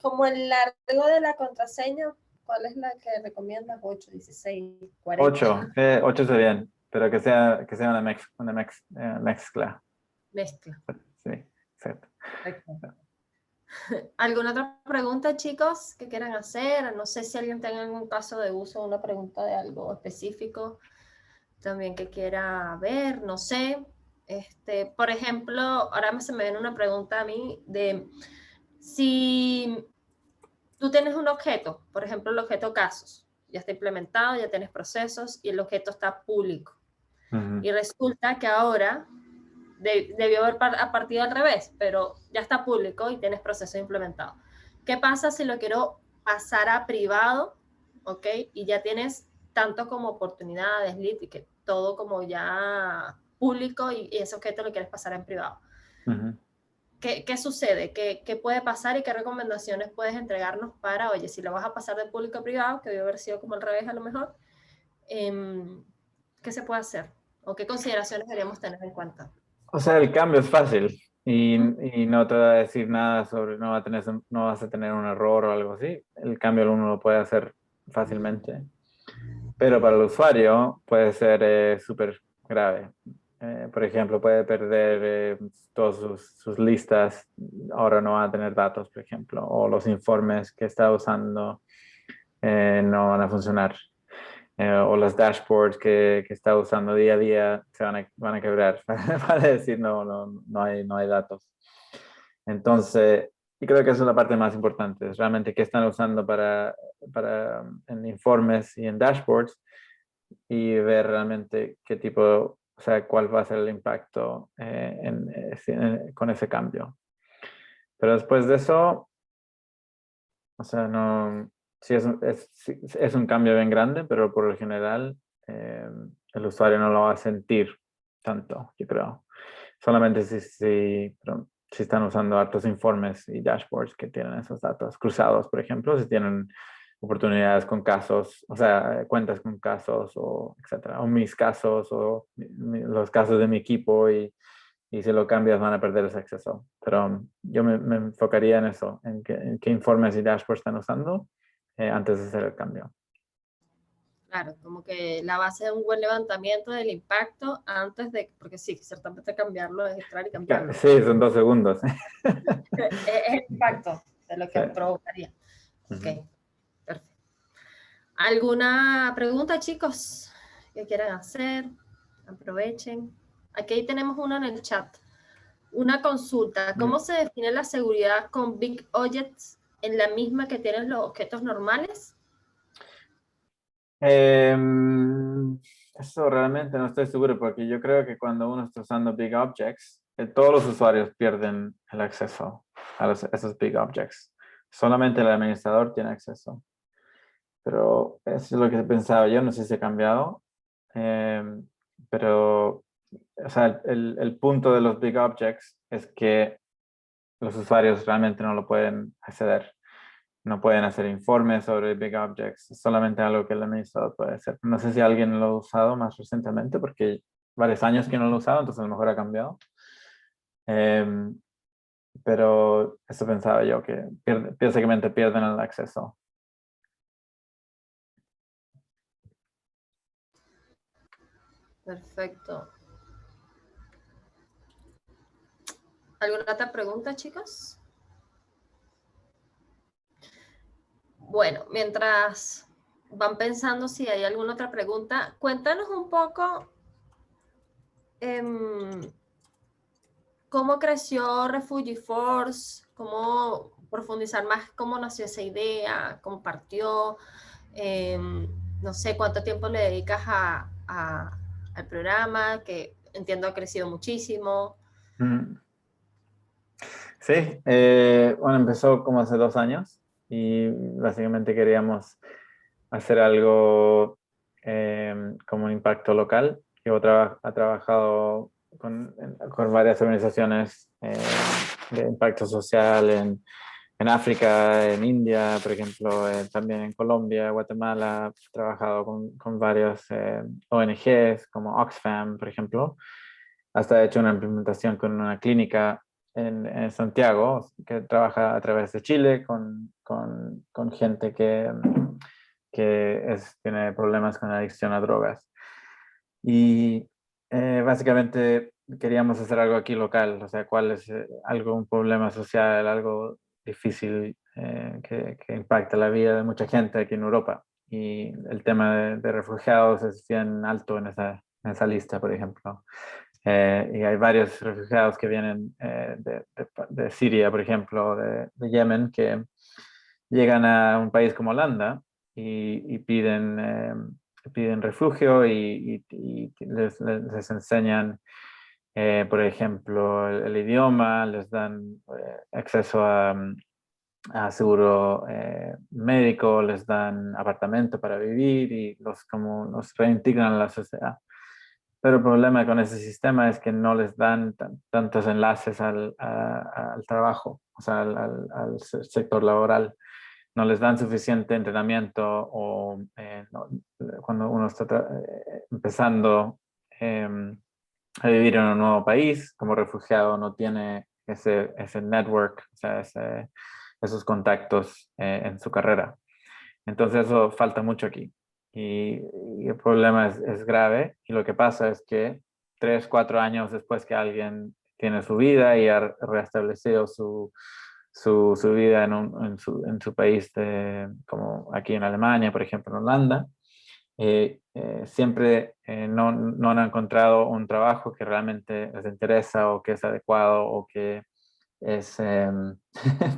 como el largo de la contraseña, ¿cuál es la que recomiendas? 8, 16, 40.
8 está bien, pero que sea una mezcla.
Mezcla.
Sí, exacto.
Perfecto. ¿Alguna otra pregunta, chicos, que quieran hacer? No sé si alguien tenga algún caso de uso, una pregunta de algo específico también que quiera ver, no sé. Por ejemplo, ahora se me viene una pregunta a mí de si tú tienes un objeto, por ejemplo, el objeto casos, ya está implementado, ya tienes procesos y el objeto está público. Y resulta que ahora debió haber partido al revés, pero ya está público y tienes proceso implementado. ¿Qué pasa si lo quiero pasar a privado? ¿Ok? Y ya tienes tanto como oportunidades, lead, y que todo como ya público y ese objeto lo quieres pasar en privado. ¿Qué sucede? ¿Qué puede pasar y qué recomendaciones puedes entregarnos para, oye, si lo vas a pasar de público a privado, que debe haber sido como al revés a lo mejor, ¿qué se puede hacer? ¿O qué consideraciones deberíamos tener en cuenta?
O sea, el cambio es fácil. y no te va a decir nada sobre, no vas a tener un error o algo así. El cambio uno lo puede hacer fácilmente. Pero para el usuario puede ser súper grave. Por ejemplo, puede perder todas sus listas, ahora no va a tener datos, por ejemplo, o los informes que está usando no van a funcionar. O los dashboards que está usando día a día se van a quebrar para decir no hay datos. Entonces, y creo que esa es la parte más importante, es realmente qué están usando en informes y en dashboards y ver realmente qué tipo, o sea, cuál va a ser el impacto con ese cambio. Pero después de eso, o sea, no, sí es un cambio bien grande, pero por lo general el usuario no lo va a sentir tanto, yo creo. Solamente si están usando hartos informes y dashboards que tienen esos datos cruzados, por ejemplo, si tienen oportunidades con casos, o sea, cuentas con casos, o etcétera, o mis casos, o los casos de mi equipo, y si lo cambias van a perder ese acceso. Pero yo me enfocaría en eso, en qué informes y dashboards están usando antes de hacer el cambio.
Claro, como que la base de un buen levantamiento del impacto antes de, porque sí, ciertamente cambiarlo es entrar y cambiarlo.
Sí, son 2 segundos.
Es el impacto de lo que
Sí.
provocaría. Ok, perfecto. ¿Alguna pregunta, chicos, que quieran hacer? Aprovechen. Aquí tenemos una en el chat. Una consulta. ¿Cómo se define la seguridad con Big Objects en la misma que tienen los objetos normales?
Eso realmente no estoy seguro porque yo creo que cuando uno está usando Big Objects, todos los usuarios pierden el acceso a esos Big Objects. Solamente el administrador tiene acceso. Pero eso es lo que pensaba yo, no sé si ha cambiado. Pero o sea, el punto de los Big Objects es que los usuarios realmente no lo pueden acceder. No pueden hacer informes sobre Big Objects, es solamente algo que el administrador puede hacer. No sé si alguien lo ha usado más recientemente, porque varios años que no lo ha usado, entonces a lo mejor ha cambiado. Pero eso pensaba yo, que básicamente pierden el acceso.
Perfecto. ¿Alguna otra pregunta, chicos? Bueno, mientras van pensando si hay alguna otra pregunta, cuéntanos un poco cómo creció Refugee Force, cómo profundizar más cómo nació esa idea, cómo partió, no sé cuánto tiempo le dedicas al programa, que entiendo ha crecido muchísimo.
Sí, bueno, empezó como hace 2 años y básicamente queríamos hacer algo como un impacto local. Yo he trabajado con varias organizaciones de impacto social en África, en India, por ejemplo, también en Colombia, Guatemala. He trabajado con varios ONGs como Oxfam, por ejemplo. Hasta he hecho una implementación con una clínica en Santiago que trabaja a través de Chile con gente que tiene problemas con adicción a drogas. Y básicamente queríamos hacer algo aquí local, o sea, cuál es un problema social, algo difícil que impacta la vida de mucha gente aquí en Europa. Y el tema de refugiados es bien alto en esa lista, por ejemplo. Y hay varios refugiados que vienen de Siria, por ejemplo, de Yemen, que llegan a un país como Holanda y piden refugio y les enseñan, por ejemplo, el idioma, les dan acceso a seguro médico, les dan apartamento para vivir y como los reintegran a la sociedad. Pero el problema con ese sistema es que no les dan tantos enlaces al trabajo, o sea, al sector laboral. No les dan suficiente entrenamiento o cuando uno está empezando a vivir en un nuevo país como refugiado, no tiene ese network, o sea, esos contactos en su carrera. Entonces eso falta mucho aquí. Y el problema es grave. Y lo que pasa es que 3, 4 años después que alguien tiene su vida y ha restablecido su vida en su país, como aquí en Alemania, por ejemplo, en Holanda, siempre no han encontrado un trabajo que realmente les interesa o que es adecuado o que es,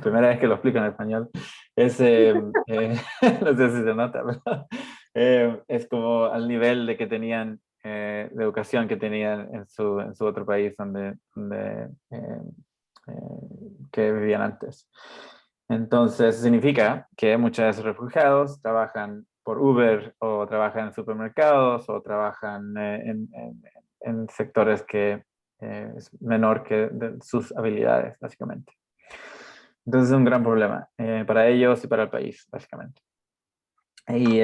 primera vez que lo explico en español, es, no sé si se nota, pero es como al nivel de que tenían, de educación que tenían en su otro país que vivían antes. Entonces significa que muchos refugiados trabajan por Uber o trabajan en supermercados o trabajan en sectores que es menor que sus habilidades, básicamente. Entonces es un gran problema para ellos y para el país, básicamente. Y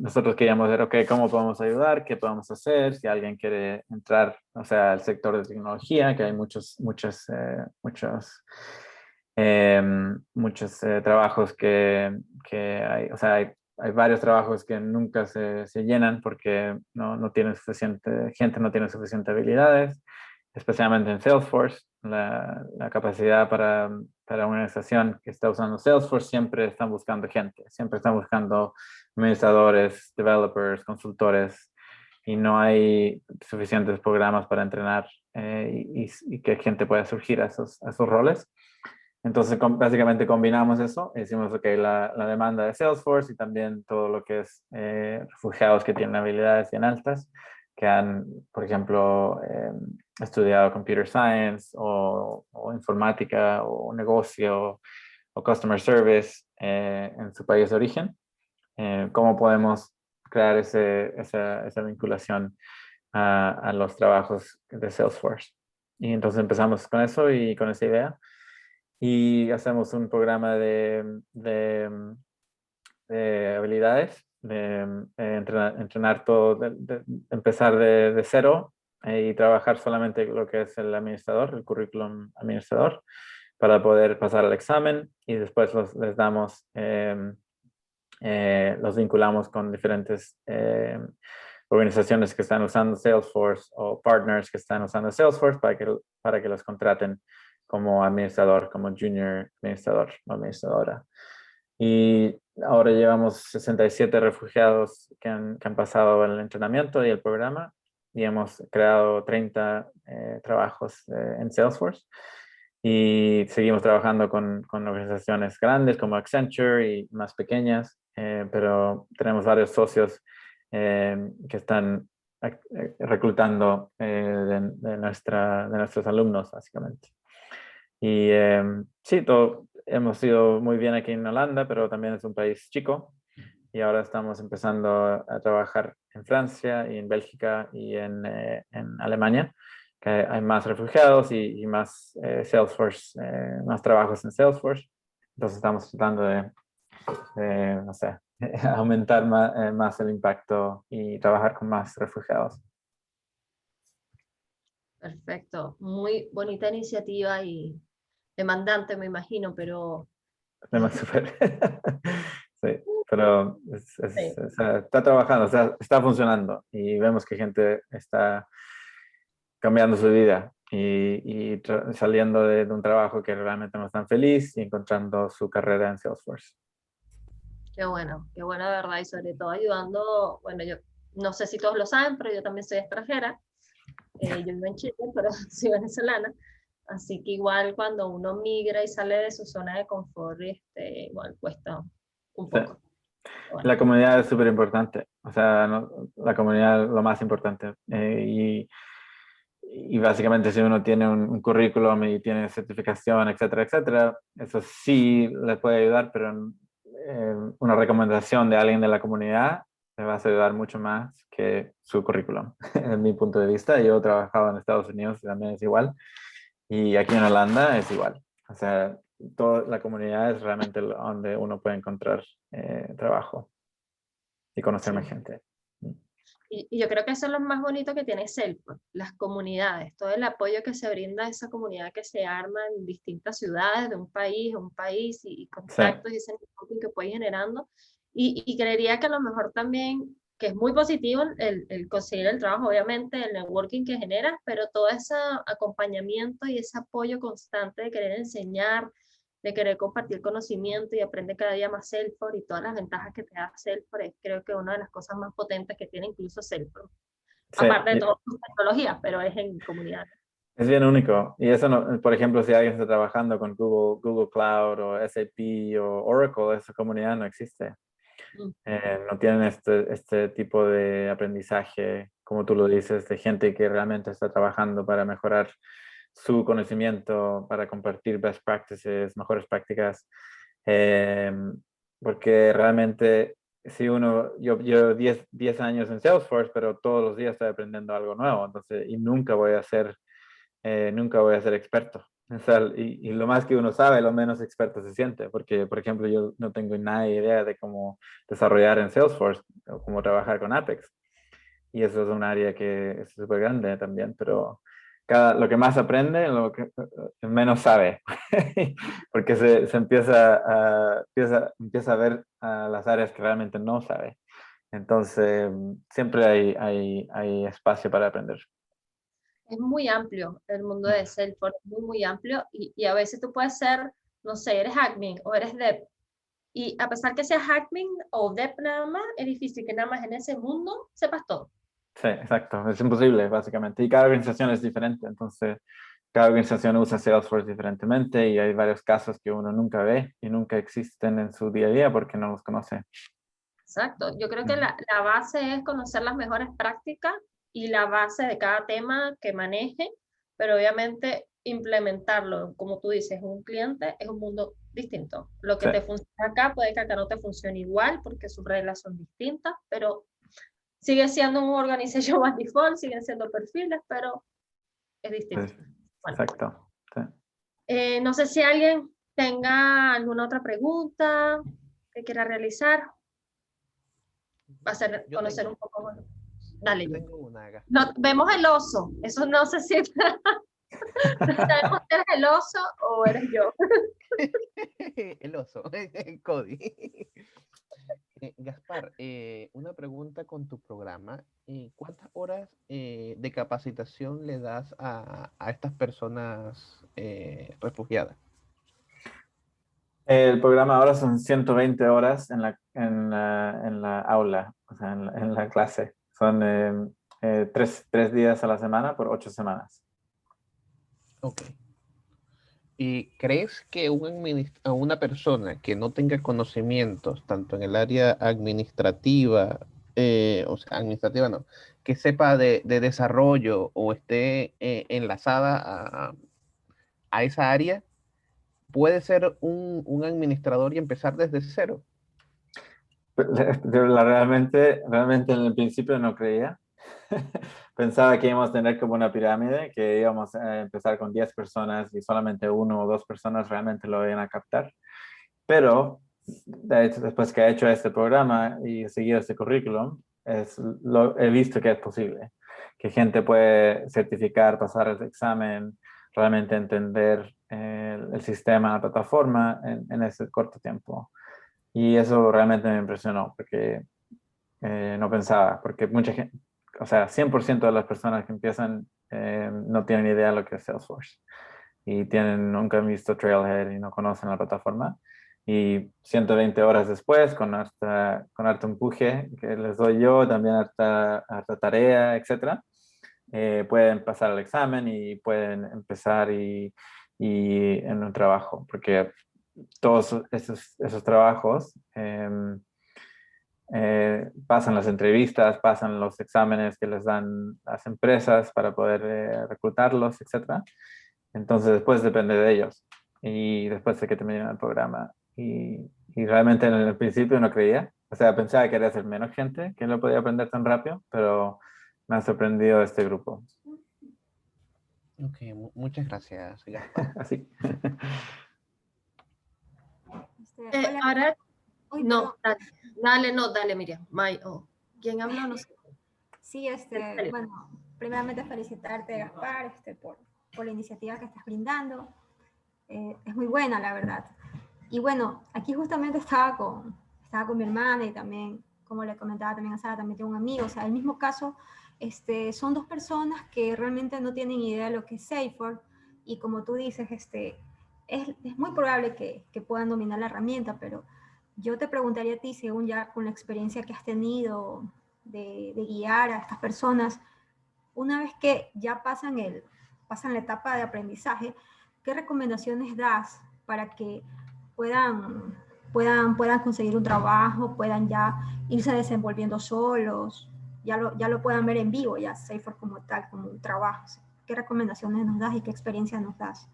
nosotros queríamos ver, ok, ¿cómo podemos ayudar? ¿Qué podemos hacer? Si alguien quiere entrar, o sea, al sector de tecnología, que hay muchos trabajos que hay, o sea, hay varios trabajos que nunca se llenan porque no tienen suficiente, gente no tiene suficientes habilidades, especialmente en Salesforce. La capacidad para una organización que está usando Salesforce siempre están buscando gente, siempre están buscando administradores, developers, consultores, y no hay suficientes programas para entrenar y que gente pueda surgir a esos roles. Entonces, básicamente combinamos eso, decimos, ok, la demanda de Salesforce y también todo lo que es refugiados que tienen habilidades bien altas, que han, por ejemplo, estudiado computer science o informática o negocio o customer service en su país de origen. ¿Cómo podemos crear esa vinculación a los trabajos de Salesforce? Y entonces empezamos con eso y con esa idea. Y hacemos un programa de habilidades, de entrenar todo, empezar de cero y trabajar solamente lo que es el administrador, el currículum administrador, para poder pasar al examen y después les damos, los vinculamos con diferentes organizaciones que están usando Salesforce o partners que están usando Salesforce para que los contraten como administrador, como junior administrador o administradora. Y ahora llevamos 67 refugiados que han pasado el entrenamiento y el programa y hemos creado 30 trabajos en Salesforce. Y seguimos trabajando con organizaciones grandes como Accenture y más pequeñas, pero tenemos varios socios que están reclutando de nuestros alumnos, básicamente. Y sí, hemos ido muy bien aquí en Holanda, pero también es un país chico. Y ahora estamos empezando a trabajar en Francia y en Bélgica y en Alemania, que hay más refugiados y más Salesforce, más trabajos en Salesforce. Entonces estamos tratando no sé, aumentar más el impacto y trabajar con más refugiados.
Perfecto, muy bonita iniciativa y demandante, me imagino, pero
Súper. Sí, pero
sí.
o sea, está trabajando, o sea, está funcionando y vemos que gente está cambiando su vida y saliendo de un trabajo que realmente no están feliz y encontrando su carrera en Salesforce.
Qué bueno, de verdad, y sobre todo ayudando, bueno, yo no sé si todos lo saben, pero yo también soy extranjera, yo vivo en Chile, pero soy venezolana, así que igual cuando uno migra y sale de su zona de confort, igual cuesta un
Sí.
poco. Bueno,
La comunidad es súper importante, o sea, la comunidad es lo más importante. Y básicamente si uno tiene un currículum y tiene certificación, etcétera, etcétera, eso sí le puede ayudar, pero una recomendación de alguien de la comunidad le va a ayudar mucho más que su currículum, en mi punto de vista. Yo he trabajado en Estados Unidos y también es igual, y aquí en Holanda es igual. O sea, toda la comunidad es realmente donde uno puede encontrar trabajo y conocer
sí.
más gente.
Y yo creo que eso es lo más bonito que tiene Salesforce, las comunidades, todo el apoyo que se brinda a esa comunidad que se arma en distintas ciudades de un país a un país y contactos y ese networking que puede ir generando. Y creería que a lo mejor también, que es muy positivo el conseguir el trabajo, obviamente, el networking que genera, pero todo ese acompañamiento y ese apoyo constante de querer enseñar, de querer compartir conocimiento y aprender cada día más Salesforce y todas las ventajas que te da Salesforce, es creo que una de las cosas más potentes que tiene incluso Salesforce.
Sí,
Aparte de todas sus tecnologías, pero es en comunidad.
es bien único. Y eso, no, por ejemplo, si alguien está trabajando con Google Cloud o SAP o Oracle, esa comunidad no existe. No tienen este tipo de aprendizaje, como tú lo dices, de gente que realmente está trabajando para mejorar su conocimiento, para compartir best practices, mejores prácticas. Porque realmente, si yo 10 años en Salesforce, pero todos los días estoy aprendiendo algo nuevo, entonces, y nunca voy a ser experto. O sea, y lo más que uno sabe, lo menos experto se siente, porque, por ejemplo, yo no tengo nada de idea de cómo desarrollar en Salesforce o cómo trabajar con Apex. Y eso es un área que es súper grande también, pero lo que más aprende, lo que menos sabe, porque se empieza a ver las áreas que realmente no sabe. Entonces, siempre hay espacio para aprender.
Es muy amplio el mundo de Salesforce, muy, muy amplio, y a veces tú puedes ser, no sé, eres admin o eres dev, y a pesar que seas admin o dev nada más, es difícil que nada más en ese mundo sepas todo.
Sí, exacto. Es imposible, básicamente. Y cada organización es diferente. Entonces, cada organización usa Salesforce diferentemente y hay varios casos que uno nunca ve y nunca existen en su día a día porque no los conoce.
Exacto. Yo creo que la base es conocer las mejores prácticas y la base de cada tema que maneje, pero obviamente implementarlo, como tú dices, un cliente es un mundo distinto. Lo que
Sí.
te funciona acá puede que acá no te funcione igual porque sus reglas son distintas, pero sigue siendo un organization by default, siguen siendo perfiles, pero es distinto.
Sí,
Bueno,
exacto. Sí.
no sé si alguien tenga alguna otra pregunta que quiera realizar. Va a ser conocer un poco más. Dale.
Yo tengo una, Gaspar.
No, vemos el oso. Eso no sé si sabemos si eres el oso o eres yo.
El oso, Cody. Gaspar, una pregunta con tu programa. ¿Cuántas horas de capacitación le das a estas personas refugiadas?
El programa ahora son 120 horas en la aula, o sea, en la clase. Son 3 días a la semana por 8 semanas.
Ok. ¿Y crees que una persona que no tenga conocimientos tanto en el área administrativa, o sea, administrativa no, que sepa de desarrollo o esté enlazada a esa área, puede ser un administrador y empezar desde cero?
Realmente en el principio no creía. Pensaba que íbamos a tener como una pirámide, que íbamos a empezar con 10 personas y solamente 1 o 2 personas realmente lo iban a captar. Pero de hecho, después que he hecho este programa y seguido este currículum, he visto que es posible, que gente puede certificar, pasar el examen, realmente entender el sistema, la plataforma en ese corto tiempo. Y eso realmente me impresionó, porque no pensaba, porque mucha gente, o sea, 100% de las personas que empiezan no tienen idea de lo que es Salesforce y nunca han visto Trailhead y no conocen la plataforma. Y 120 horas después, con harto empuje que les doy yo, también harta tarea, etc., pueden pasar el examen y pueden empezar y en un trabajo, porque todos esos trabajos pasan las entrevistas, pasan los exámenes que les dan las empresas para poder reclutarlos, etc. Entonces después depende de ellos y después de que terminen el programa. Y realmente en el principio no creía, o sea, pensaba que quería ser menos gente que lo podía aprender tan rápido, pero me ha sorprendido este grupo.
Ok, muchas gracias, Gaspar.
Así.
Hola.
Ahora,
Uy,
no,
perdón.
dale, Miriam. ¿Quién habló? No sé.
Sí, bueno, primeramente felicitarte, Gaspar, por la iniciativa que estás brindando. Es muy buena, la verdad. Y bueno, aquí justamente estaba con mi hermana y también, como le comentaba también a Sara, también tengo un amigo. O sea, el mismo caso, son dos personas que realmente no tienen idea de lo que es Salesforce. Y como tú dices, es muy probable que puedan dominar la herramienta, pero yo te preguntaría a ti, según ya con la experiencia que has tenido de guiar a estas personas, una vez que ya pasan la etapa de aprendizaje, ¿qué recomendaciones das para que puedan conseguir un trabajo, puedan ya irse desenvolviendo solos, ya lo puedan ver en vivo, ya Salesforce como tal, como un trabajo? ¿Qué recomendaciones nos das y qué experiencia nos das?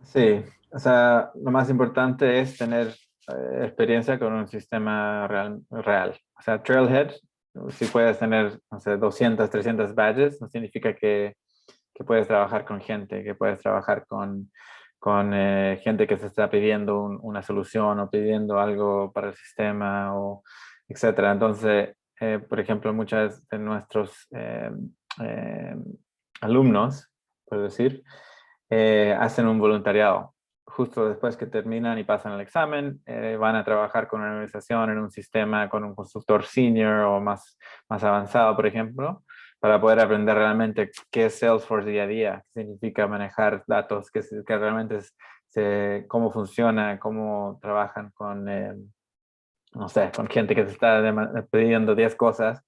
Sí, o sea, lo más importante es tener experiencia con un sistema real. O sea, Trailhead, si puedes tener, no sé, 200, 300 badges, no significa que puedes trabajar con gente, que puedes trabajar con gente que se está pidiendo una solución o pidiendo algo para el sistema, o etcétera. Entonces, por ejemplo, muchos de nuestros eh, alumnos, por decir, hacen un voluntariado. Justo después que terminan y pasan el examen, van a trabajar con una organización en un sistema con un consultor senior o más avanzado, por ejemplo, para poder aprender realmente qué es Salesforce día a día, qué significa manejar datos, qué realmente cómo funciona, cómo trabajan con, no sé, con gente que se está pidiendo 10 cosas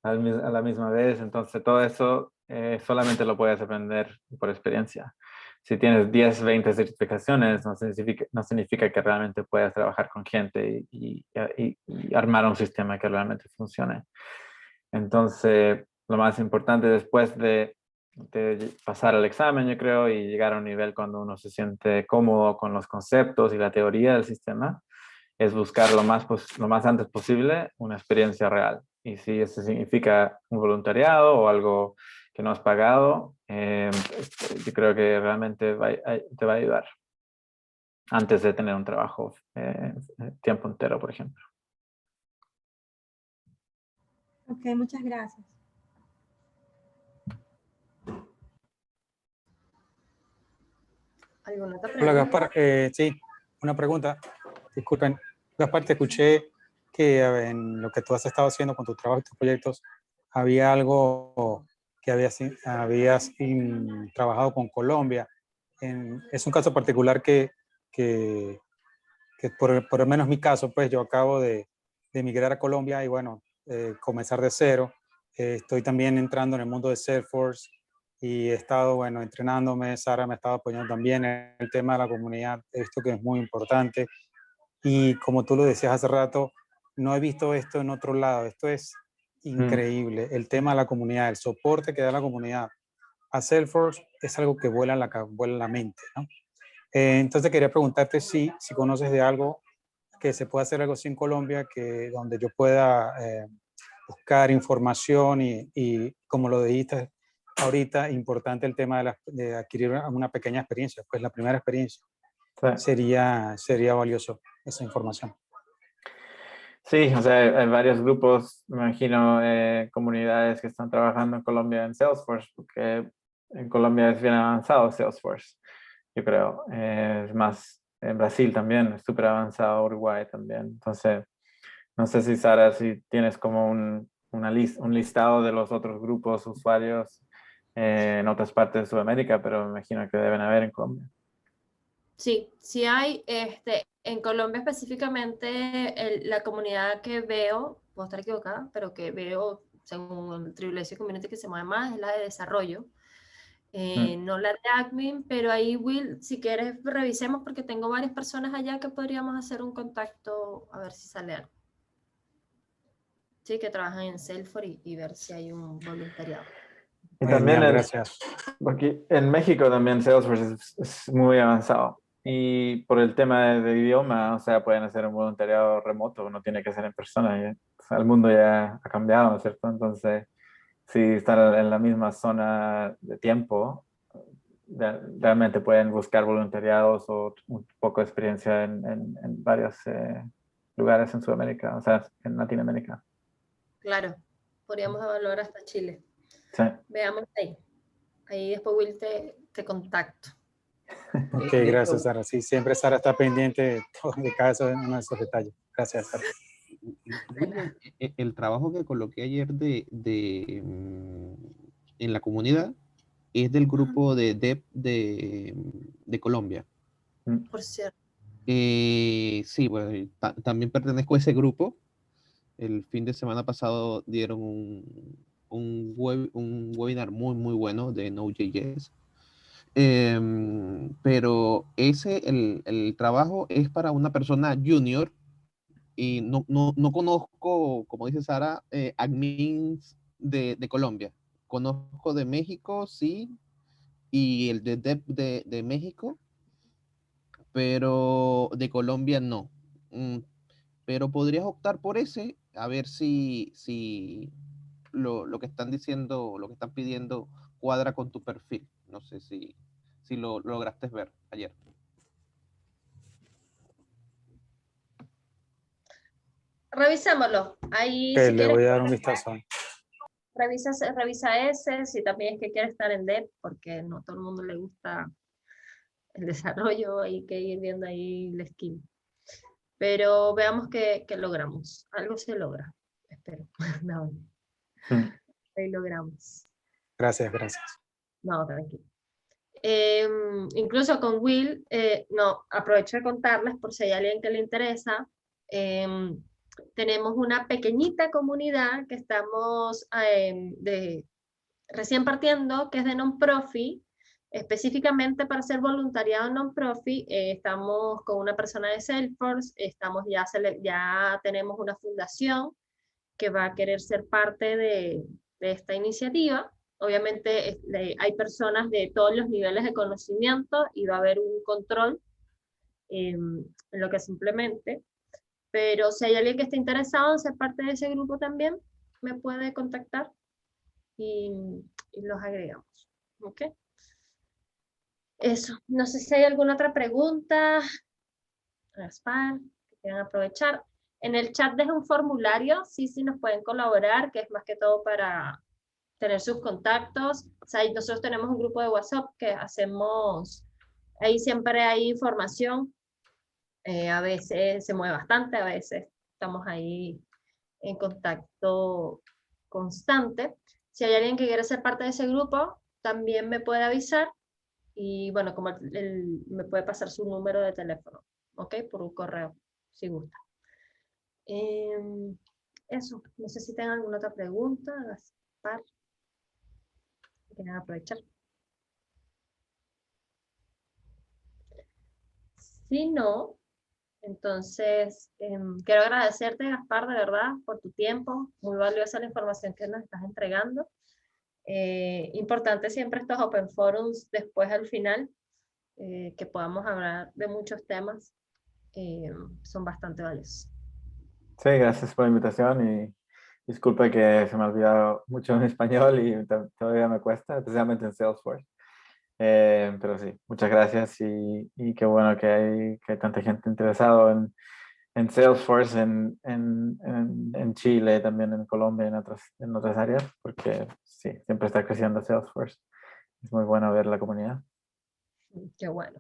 a la misma vez. Entonces, todo eso solamente lo puedes aprender por experiencia. Si tienes 10, 20 certificaciones, no significa que realmente puedas trabajar con gente y armar un sistema que realmente funcione. Entonces, lo más importante después de pasar el examen, yo creo, y llegar a un nivel cuando uno se siente cómodo con los conceptos y la teoría del sistema, es buscar lo más antes posible una experiencia real. Y si eso significa un voluntariado o algo que no has pagado, yo creo que realmente te va a ayudar antes de tener un trabajo tiempo entero, por ejemplo.
Ok, muchas gracias.
¿Alguna otra
Hola,
pregunta?
Gaspar. Sí, una pregunta. Disculpen. Gaspar, te escuché que en lo que tú has estado haciendo con tu trabajo y tus proyectos, había algo que habías trabajado con Colombia. Es un caso particular que por lo menos mi caso, pues yo acabo de emigrar a Colombia y bueno, comenzar de cero. Estoy también entrando en el mundo de Salesforce y he estado, bueno, entrenándome. Sara me ha estado apoyando también en el tema de la comunidad. He visto que es muy importante. Y como tú lo decías hace rato, no he visto esto en otro lado. Esto es increíble. El tema de la comunidad, el soporte que da la comunidad a Salesforce es algo que vuela la mente, ¿no? Entonces quería preguntarte si conoces de algo que se pueda hacer algo así en Colombia, donde yo pueda buscar información y como lo dijiste ahorita, importante el tema de adquirir una pequeña experiencia, pues la primera experiencia. Sí. Sería valioso esa información.
Sí, o sea, hay varios grupos, me imagino, comunidades que están trabajando en Colombia en Salesforce, porque en Colombia es bien avanzado Salesforce, yo creo. Es más, en Brasil también es súper avanzado, Uruguay también. Entonces, no sé si, Sara, si tienes como un listado de los otros grupos usuarios en otras partes de Sudamérica, pero me imagino que deben haber en Colombia.
Sí, sí hay, en Colombia específicamente, la comunidad que veo, puedo estar equivocada, pero que veo según el Tribulation Community que se mueve más, es la de desarrollo, no la de admin, pero ahí, Will, si quieres revisemos porque tengo varias personas allá que podríamos hacer un contacto a ver si sale algo. Sí, que trabajan en Salesforce y ver si hay un voluntariado.
Y también
gracias.
Porque en México también Salesforce es muy avanzado. Y por el tema de idioma, o sea, pueden hacer un voluntariado remoto, no tiene que ser en persona. O sea, el mundo ya ha cambiado, ¿no es cierto? Entonces, si están en la misma zona de tiempo, realmente pueden buscar voluntariados o un poco de experiencia en varios lugares en Sudamérica, o sea, en Latinoamérica.
Claro, podríamos evaluar hasta Chile.
Sí.
Veamos ahí. Ahí después Will te contacto.
Ok,
De hecho,
gracias, Sara. Sí, siempre Sara está pendiente de todo de cada uno de esos detalles. Gracias, Sara.
William, el trabajo que coloqué ayer en la comunidad es del grupo de DEP de Colombia.
Por cierto.
Sí, bueno, también pertenezco a ese grupo. El fin de semana pasado dieron un webinar muy, muy bueno de Node.js. Pero el trabajo es para una persona junior y no conozco, como dice Sara, admins de Colombia. Conozco de México, sí, y el de Dev de México, pero de Colombia no. Pero podrías optar por ese, a ver si lo que están diciendo, lo que están pidiendo cuadra con tu perfil. No sé si lo lograste ver ayer.
Revisémoslo. Ahí,
Ok,
si
le
quieres,
voy a dar un vistazo.
revisa ese, si también es que quiere estar en Dev, porque no todo el mundo le gusta el desarrollo, hay que ir viendo ahí la skill. Pero veamos que logramos. Algo se logra, espero. No, ahí logramos.
Gracias, gracias.
No, tranquilo. Incluso con Will, no, aprovecho de contarles por si hay alguien que le interesa. Tenemos una pequeñita comunidad que estamos recién partiendo, que es de non-profit, específicamente para hacer voluntariado non-profit. Estamos con una persona de Salesforce, ya tenemos una fundación que va a querer ser parte de esta iniciativa. Obviamente hay personas de todos los niveles de conocimiento y va a haber un control en lo que se implemente. Pero si hay alguien que esté interesado en ser parte de ese grupo también, me puede contactar y los agregamos. ¿Ok? Eso. No sé si hay alguna otra pregunta. Gaspar, que quieran aprovechar. En el chat dejo un formulario, sí nos pueden colaborar, que es más que todo para tener sus contactos. O sea, nosotros tenemos un grupo de WhatsApp que hacemos, ahí siempre hay información. A veces se mueve bastante, a veces estamos ahí en contacto constante. Si hay alguien que quiere ser parte de ese grupo, también me puede avisar y bueno, como me puede pasar su número de teléfono, ¿ok? Por un correo, si gusta. Eso, no sé si tengan alguna otra pregunta, Gaspar. ¿Quieren aprovechar? Si no, entonces quiero agradecerte, Gaspar, de verdad, por tu tiempo. Muy valiosa la información que nos estás entregando. Importante siempre estos Open Forums después al final, que podamos hablar de muchos temas, son bastante valiosos.
Sí, gracias por la invitación y disculpa que se me ha olvidado mucho en español y todavía me cuesta, especialmente en Salesforce. Pero sí, muchas gracias y qué bueno que hay tanta gente interesada en Salesforce en Chile, también en Colombia, en otras áreas, porque sí, siempre está creciendo Salesforce. Es muy bueno ver la comunidad.
Qué bueno.